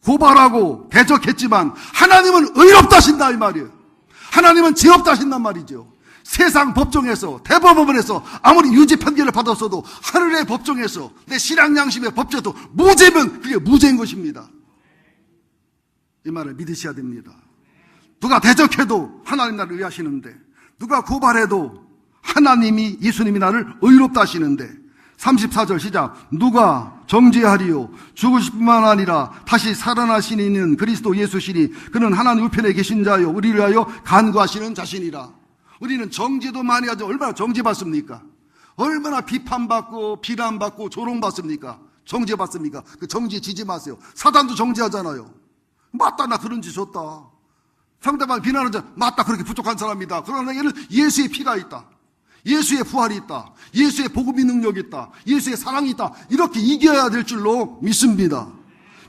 고발하고 대적했지만 하나님은 의롭다신다 이 말이에요. 하나님은 죄 없다신단 말이죠. 세상 법정에서, 대법원에서 아무리 유죄 판결을 받았어도 하늘의 법정에서 내 신앙 양심의 법정에서 무죄면 그게 무죄인 것입니다. 이 말을 믿으셔야 됩니다. 누가 대적해도 하나님 나를 의하시는데, 누가 고발해도 하나님이, 예수님이 나를 의롭다 하시는데, 34절 시작. 누가 정죄하리요 죽으실 뿐만 아니라 다시 살아나시는 그리스도 예수시니 그는 하나님 우편에 계신 자요 우리를 위하여 간구하시는 자신이라. 우리는 정죄도 많이 하죠. 얼마나 정죄받습니까? 얼마나 비판받고 비난받고 조롱받습니까? 정죄받습니까? 그 정죄 지지 마세요. 사단도 정죄하잖아요. 맞다, 나 그런 짓 줬다. 상대방 비난하는 자, 맞다, 그렇게 부족한 사람이다. 그러나 얘는 예수의 피가 있다, 예수의 부활이 있다, 예수의 복음의 능력이 있다, 예수의 사랑이 있다, 이렇게 이겨야 될 줄로 믿습니다.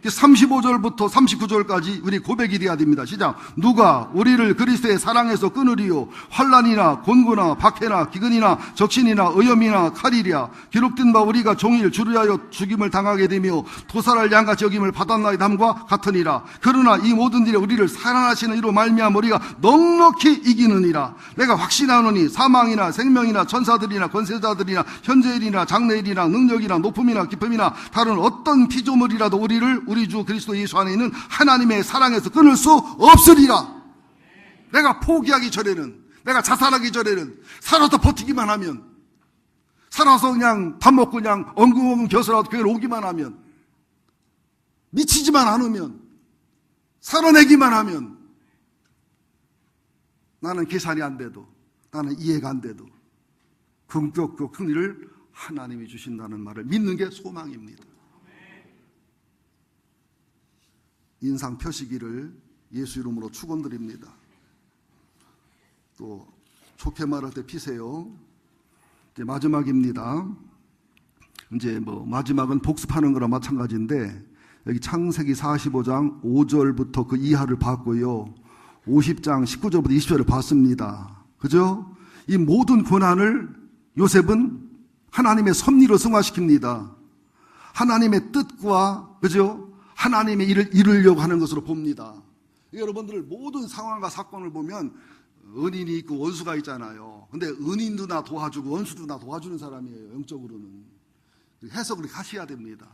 35절부터 39절까지 우리 고백이 돼야 됩니다. 시작. 누가 우리를 그리스도의 사랑에서 끊으리요 환난이나 곤고나 박해나 기근이나 적신이나 의염이나 칼이랴. 기록된 바 우리가 종일 주를 위하여 죽임을 당하게 되며 도살할 양같이 여김을 받았나이담과 같으니라. 그러나 이 모든 일에 우리를 사랑하시는 이로 말미암아 우리가 넉넉히 이기느니라. 내가 확신하노니 사망이나 생명이나 천사들이나 권세자들이나 현재일이나 장래일이나 능력이나 높음이나 깊음이나 다른 어떤 피조물이라도 우리를 우리 주 그리스도 예수 안에 있는 하나님의 사랑에서 끊을 수 없으리라. 내가 포기하기 전에는, 내가 자살하기 전에는 살아서 버티기만 하면, 살아서 그냥 밥 먹고 그냥 엉금엉금 겨서라도 교회를 오기만 하면, 미치지만 않으면, 살아내기만 하면, 나는 계산이 안 돼도, 나는 이해가 안 돼도 긍격적 승리를 하나님이 주신다는 말을 믿는 게 소망입니다. 인상 펴시기를 예수 이름으로 축원드립니다. 또 좋게 말할 때 피세요. 이제 마지막입니다. 이제 마지막은 복습하는 거랑 마찬가지인데, 여기 창세기 45장 5절부터 그 이하를 봤고요, 50장 19절부터 20절을 봤습니다. 그죠? 이 모든 고난을 요셉은 하나님의 섭리로 승화시킵니다. 하나님의 뜻과, 그죠? 하나님의 일을 이루려고 하는 것으로 봅니다. 여러분들 모든 상황과 사건을 보면 은인이 있고 원수가 있잖아요. 근데 은인도 나 도와주고 원수도 나 도와주는 사람이에요. 영적으로는. 해석을 하셔야 됩니다.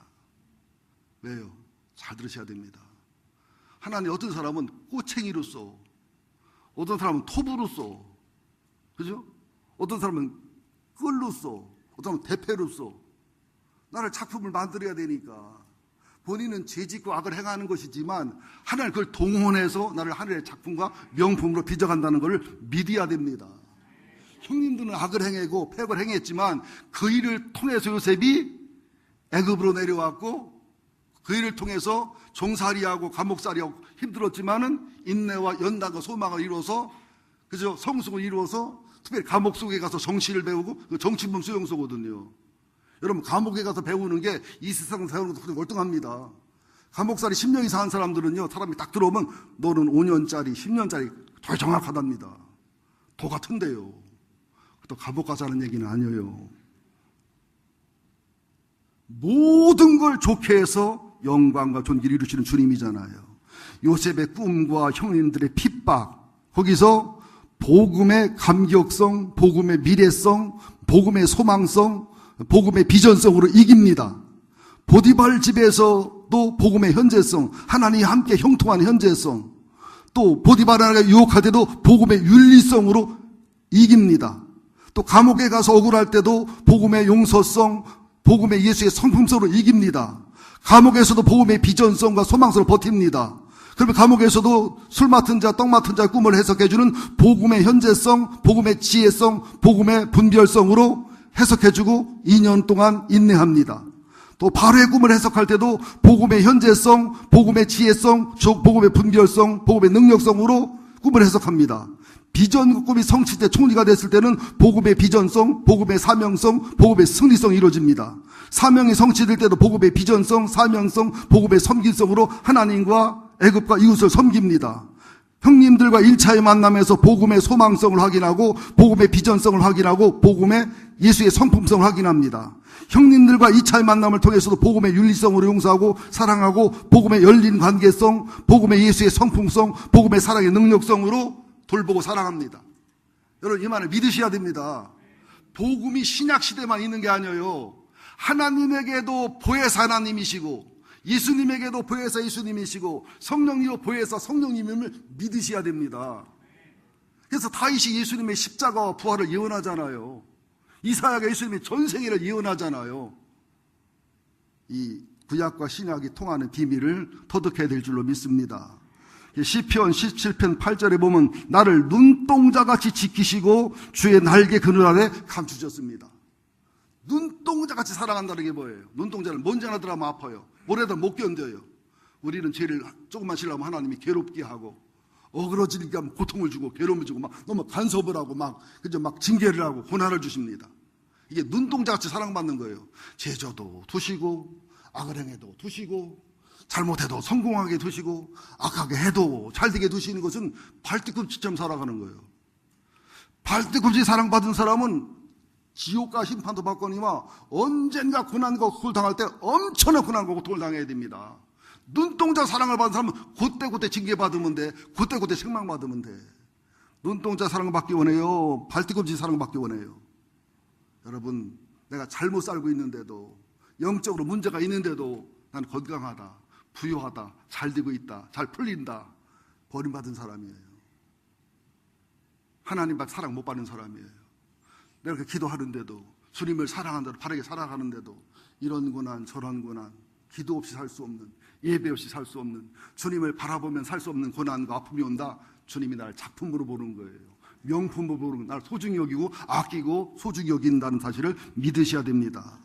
왜요? 잘 들으셔야 됩니다. 하나님 어떤 사람은 꼬챙이로서, 어떤 사람은 톱으로서, 그죠? 어떤 사람은 끌로서, 어떤 사람은 대패로서 나를 작품을 만들어야 되니까 본인은 죄짓고 악을 행하는 것이지만 하나님 그걸 동원해서 나를 하늘의 작품과 명품으로 빚어간다는 것을 믿어야 됩니다. 형님들은 악을 행하고 폐역을 행했지만 그 일을 통해서 요셉이 애굽으로 내려왔고, 그 일을 통해서 종살이하고 감옥살이하고 힘들었지만은 인내와 연단과 소망을 이루어서, 그죠? 성숙을 이루어서 특별히 감옥 속에 가서 정치를 배우고, 그 정치범 수용소거든요. 여러분, 감옥에 가서 배우는 게 이 세상 배우는 것도 월등합니다. 감옥살이 10년 이상 한 사람들은요, 사람이 딱 들어오면 너는 5년짜리 10년짜리 더 정확하답니다. 도 같은데요. 또 감옥 가자는 얘기는 아니에요. 모든 걸 좋게 해서 영광과 존귀를 이루시는 주님이잖아요. 요셉의 꿈과 형님들의 핍박, 거기서 복음의 감격성, 복음의 미래성, 복음의 소망성, 복음의 비전성으로 이깁니다. 보디발 집에서도 복음의 현재성, 하나님이 함께 형통하는 현재성, 또 보디발에게 유혹할 때도 복음의 윤리성으로 이깁니다. 또 감옥에 가서 억울할 때도 복음의 용서성, 복음의 예수의 성품성으로 이깁니다. 감옥에서도 복음의 비전성과 소망성으로 버팁니다. 그러면 감옥에서도 술 맡은 자, 떡 맡은 자의 꿈을 해석해주는 복음의 현재성, 복음의 지혜성, 복음의 분별성으로 해석해주고 2년 동안 인내합니다. 또 바로의 꿈을 해석할 때도 복음의 현재성, 복음의 지혜성, 복음의 분별성, 복음의 능력성으로 꿈을 해석합니다. 비전 꿈이 성취될 때, 총리가 됐을 때는 복음의 비전성, 복음의 사명성, 복음의 승리성이 이루어집니다. 사명이 성취될 때도 복음의 비전성, 사명성, 복음의 섬김성으로 하나님과 애굽과 이웃을 섬깁니다. 형님들과 1차의 만남에서 복음의 소망성을 확인하고 복음의 비전성을 확인하고 복음의 예수의 성품성을 확인합니다. 형님들과 2차의 만남을 통해서도 복음의 윤리성으로 용서하고 사랑하고 복음의 열린 관계성, 복음의 예수의 성품성, 복음의 사랑의 능력성으로 돌보고 사랑합니다. 여러분 이 말을 믿으셔야 됩니다. 복음이 신약시대만 있는 게 아니에요. 하나님에게도 보혜사 하나님이시고 예수님에게도 보혜사 예수님이시고 성령님도 보혜사 성령님임을 믿으셔야 됩니다. 그래서 다윗이 예수님의 십자가와 부활을 예언하잖아요. 이사야가 예수님의 전생애를 예언하잖아요. 이 구약과 신약이 통하는 비밀을 터득해야 될 줄로 믿습니다. 시편 17편 8절에 보면 나를 눈동자같이 지키시고 주의 날개 그늘 아래 감추셨습니다. 눈동자같이 사랑한다는 게 뭐예요? 눈동자는 먼지 하나 들어가면 아파요. 오래도 못 견뎌요. 우리는 죄를 조금만 지려면 하나님이 괴롭게 하고 어그러지니까 고통을 주고 괴로움을 주고 막 너무 간섭을 하고 막 징계를 하고 고난을 주십니다. 이게 눈동자같이 사랑받는 거예요. 제조도 두시고 악을 행해도 두시고 잘못해도 성공하게 두시고 악하게 해도 잘되게 두시는 것은 발뒤꿈치처럼 살아가는 거예요. 발뒤꿈치 사랑받은 사람은 지옥과 심판도 받거니와 언젠가 고난과 고통을 당할 때 엄청난 고난과 고통을 당해야 됩니다. 눈동자 사랑을 받은 사람은 그때그때 징계받으면 돼. 그때그때 책망받으면 돼. 눈동자 사랑을 받기 원해요? 발뒤꿈치 사랑을 받기 원해요? 여러분, 내가 잘못 살고 있는데도 영적으로 문제가 있는데도 난 건강하다, 부유하다, 잘 되고 있다, 잘 풀린다, 버림받은 사람이에요. 하나님 밖 사랑 못 받는 사람이에요. 내가 이렇게 기도하는데도 주님을 사랑한다고 바르게 살아가는데도 이런 고난 저런 고난, 기도 없이 살 수 없는, 예배 없이 살 수 없는, 주님을 바라보면 살 수 없는 고난과 아픔이 온다. 주님이 나를 작품으로 보는 거예요. 명품으로 보는 거예요. 나를 소중히 여기고 아끼고 소중히 여긴다는 사실을 믿으셔야 됩니다.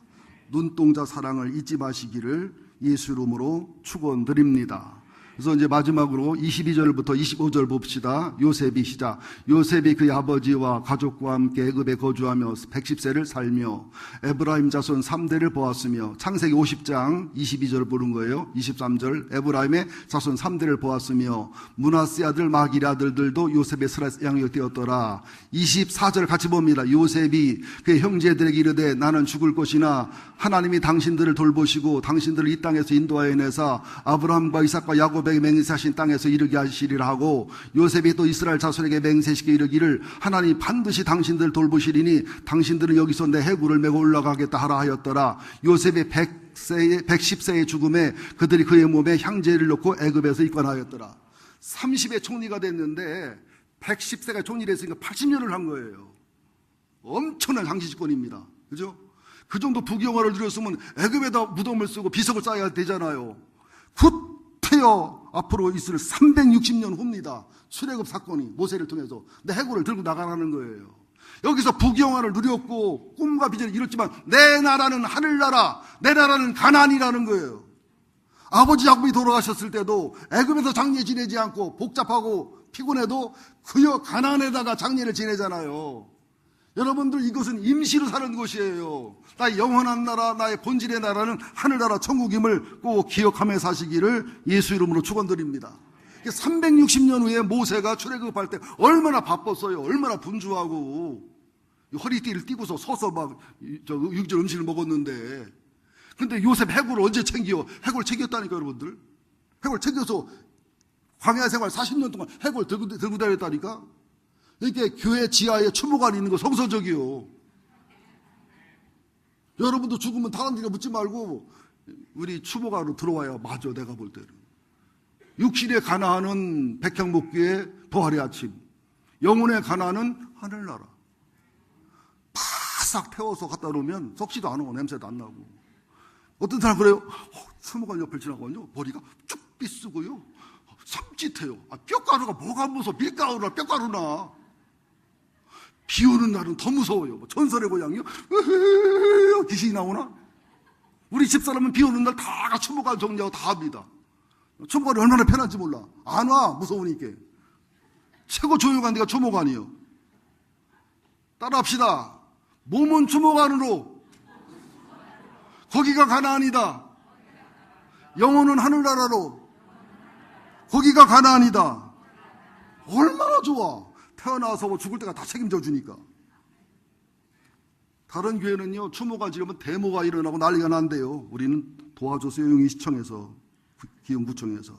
눈동자 사랑을 잊지 마시기를 예수 이름으로 축원드립니다. 그래서 이제 마지막으로 22절부터 25절 봅시다. 요셉이 시작. 요셉이 그의 아버지와 가족과 함께 애굽에 거주하며 110세를 살며 에브라임 자손 3대를 보았으며, 창세기 50장 22절을 보는 거예요. 23절 에브라임의 자손 3대를 보았으며 므낫세 아들 마길의 아들들도 요셉의 양육이 되었더라. 24절 같이 봅니다. 요셉이 그의 형제들에게 이르되 나는 죽을 것이나 하나님이 당신들을 돌보시고 당신들을 이 땅에서 인도하여 내사 아브라함과 이삭과 야곱에게 맹세하신 땅에서 이르게 하시리라 하고, 요셉이 또 이스라엘 자손에게 맹세시켜 이르기를 하나님이 반드시 당신들을 돌보시리니 당신들은 여기서 내 해구를 메고 올라가겠다 하라 하였더라. 요셉의 110세의 죽음에 그들이 그의 몸에 향제를 넣고 애굽에서 입관하였더라. 30의 총리가 됐는데 110세가 총리를 했으니까 80년을 한 거예요. 엄청난 장시집권입니다. 그죠? 그 정도 부귀영화를 누렸으면 애굽에다 무덤을 쓰고 비석을 쌓아야 되잖아요. 굿태여 앞으로 있을 360년 후입니다. 출애굽 사건이 모세를 통해서 내 해골을 들고 나가라는 거예요. 여기서 부귀영화를 누렸고 꿈과 비전을 이뤘지만 내 나라는 하늘나라, 내 나라는 가나안이라는 거예요. 아버지 야곱이 돌아가셨을 때도 애굽에서 장례 지내지 않고 복잡하고 피곤해도 그여 가나안에다가 장례를 지내잖아요. 여러분들 이것은 임시로 사는 곳이에요. 나의 영원한 나라, 나의 본질의 나라는 하늘나라 천국임을 꼭 기억하며 사시기를 예수 이름으로 축원드립니다. 360년 후에 모세가 출애굽할 때 얼마나 바빴어요. 얼마나 분주하고 허리띠를 띠고서 서서 막 육질 음식을 먹었는데, 근데 요셉 해골을 언제 챙겨? 해골 챙겼다니까 여러분들. 해골 챙겨서 광야 생활 40년 동안 해골 들고 다녔다니까. 이렇게 교회 지하에 추모관이 있는 거 성서적이요. 여러분도 죽으면 다른 데가 묻지 말고 우리 추모관으로 들어와야 맞아. 내가 볼 때는 육신의 가나안은 백향목교의 부활의 아침, 영혼의 가나안은 하늘나라. 바싹 태워서 갖다 놓으면 썩지도 않고 냄새도 안 나고. 어떤 사람 그래요. 추모관 옆을 지나가면요 머리가 쭉 빗쓰고요 섬찟해요. 뼈가루가 뭐가 무서워. 밀가루나 뼈가루나. 비 오는 날은 더 무서워요. 전설의 고향이요. 귀신이 나오나? 우리 집사람은 비 오는 날 다 추모관 정리하고 다 합니다. 추모관이 얼마나 편한지 몰라. 안 와, 무서우니까. 최고 조용한 데가 추모관이요. 따라합시다. 몸은 추모관으로, 거기가 가나안이다. 영혼은 하늘나라로, 거기가 가나안이다. 좋아. 태어나서 뭐 죽을 때가 다 책임져 주니까. 다른 교회는요, 추모가 지르면 데모가 일어나고 난리가 난대요. 우리는 도와줘서 용인 시청에서, 기흥구청에서.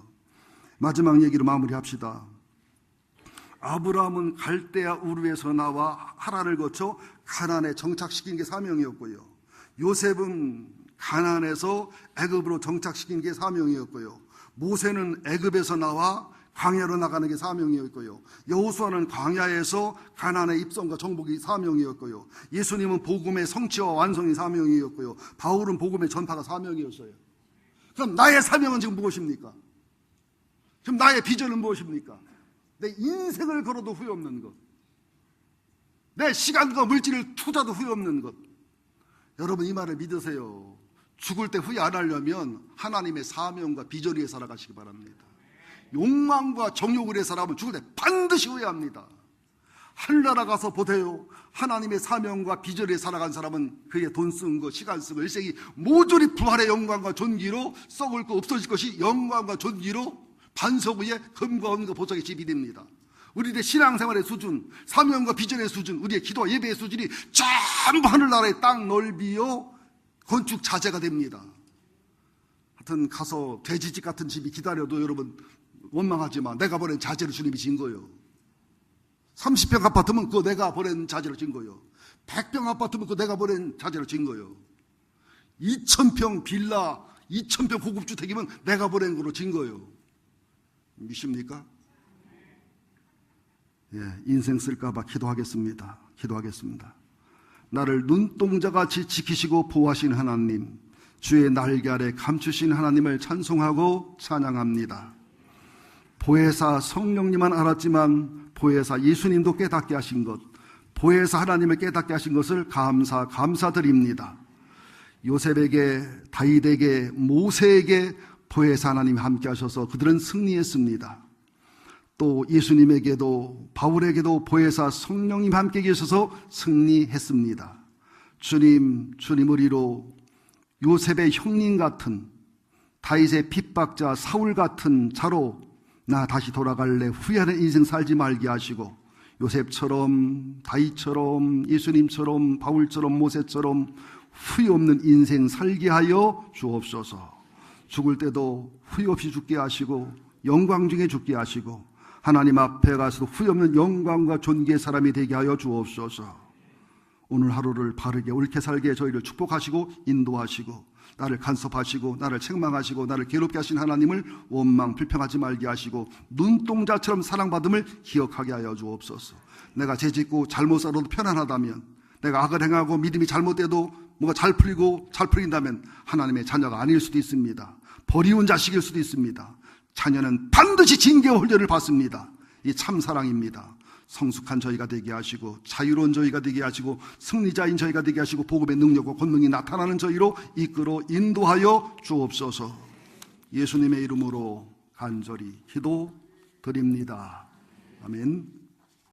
마지막 얘기로 마무리합시다. 아브라함은 갈대아 우르에서 나와 하란을 거쳐 가나안에 정착시킨 게 사명이었고요. 요셉은 가나안에서 애굽으로 정착시킨 게 사명이었고요. 모세는 애굽에서 나와 광야로 나가는 게 사명이었고요. 여호수아는 광야에서 가나안의 입성과 정복이 사명이었고요. 예수님은 복음의 성취와 완성이 사명이었고요. 바울은 복음의 전파가 사명이었어요. 그럼 나의 사명은 지금 무엇입니까? 지금 나의 비전은 무엇입니까? 내 인생을 걸어도 후회 없는 것, 내 시간과 물질을 투자도 후회 없는 것. 여러분 이 말을 믿으세요. 죽을 때 후회 안 하려면 하나님의 사명과 비전 위에 살아가시기 바랍니다. 욕망과 정욕을 위해 살아가면 죽을 때 반드시 후회합니다. 하늘나라 가서 보세요. 하나님의 사명과 비전 위에 살아간 사람은 그의 돈 쓴 거, 시간 쓴 거, 일생이 모조리 부활의 영광과 존귀로 썩을 거 없어질 것이 영광과 존귀로 반석 위에 금과 은과 보석의 집이 됩니다. 우리의 신앙생활의 수준, 사명과 비전의 수준, 우리의 기도와 예배의 수준이 전부 하늘나라의 땅 넓이요 건축 자재가 됩니다. 하여튼 가서 돼지집 같은 집이 기다려도 여러분 원망하지만 내가 보낸 자재를 주님이 진 거예요. 30평 아파트면 그거 내가 보낸 자재로 진 거예요. 100평 아파트면 그거 내가 보낸 자재로 진 거예요. 2000평 빌라, 2000평 고급주택이면 내가 보낸 거로 진 거예요. 믿습니까? 예, 인생 쓸까봐 기도하겠습니다. 기도하겠습니다. 나를 눈동자같이 지키시고 보호하신 하나님, 주의 날개 아래 감추신 하나님을 찬송하고 찬양합니다. 보혜사 성령님만 알았지만 보혜사 예수님도 깨닫게 하신 것, 보혜사 하나님을 깨닫게 하신 것을 감사드립니다. 요셉에게, 다윗에게, 모세에게 보혜사 하나님이 함께 하셔서 그들은 승리했습니다. 또 예수님에게도 바울에게도 보혜사 성령님 함께 계셔서 승리했습니다. 주님 우리로 요셉의 형님 같은, 다윗의 핍박자 사울 같은 자로 나 다시 돌아갈래 후회하는 인생 살지 말게 하시고, 요셉처럼, 다윗처럼, 예수님처럼, 바울처럼, 모세처럼 후회 없는 인생 살게 하여 주옵소서. 죽을 때도 후회 없이 죽게 하시고 영광 중에 죽게 하시고 하나님 앞에 가서도 후회 없는 영광과 존귀의 사람이 되게 하여 주옵소서. 오늘 하루를 바르게 옳게 살게 저희를 축복하시고 인도하시고 나를 간섭하시고 나를 책망하시고 나를 괴롭게 하신 하나님을 원망 불평하지 말게 하시고 눈동자처럼 사랑받음을 기억하게 하여 주옵소서. 내가 죄짓고 잘못 살아도 편안하다면, 내가 악을 행하고 믿음이 잘못돼도 뭔가 잘 풀린다면 하나님의 자녀가 아닐 수도 있습니다. 버리운 자식일 수도 있습니다. 자녀는 반드시 징계와 훈련을 받습니다. 이 참사랑입니다. 성숙한 저희가 되게 하시고 자유로운 저희가 되게 하시고 승리자인 저희가 되게 하시고 복음의 능력과 권능이 나타나는 저희로 이끌어 인도하여 주옵소서. 예수님의 이름으로 간절히 기도드립니다. 아멘.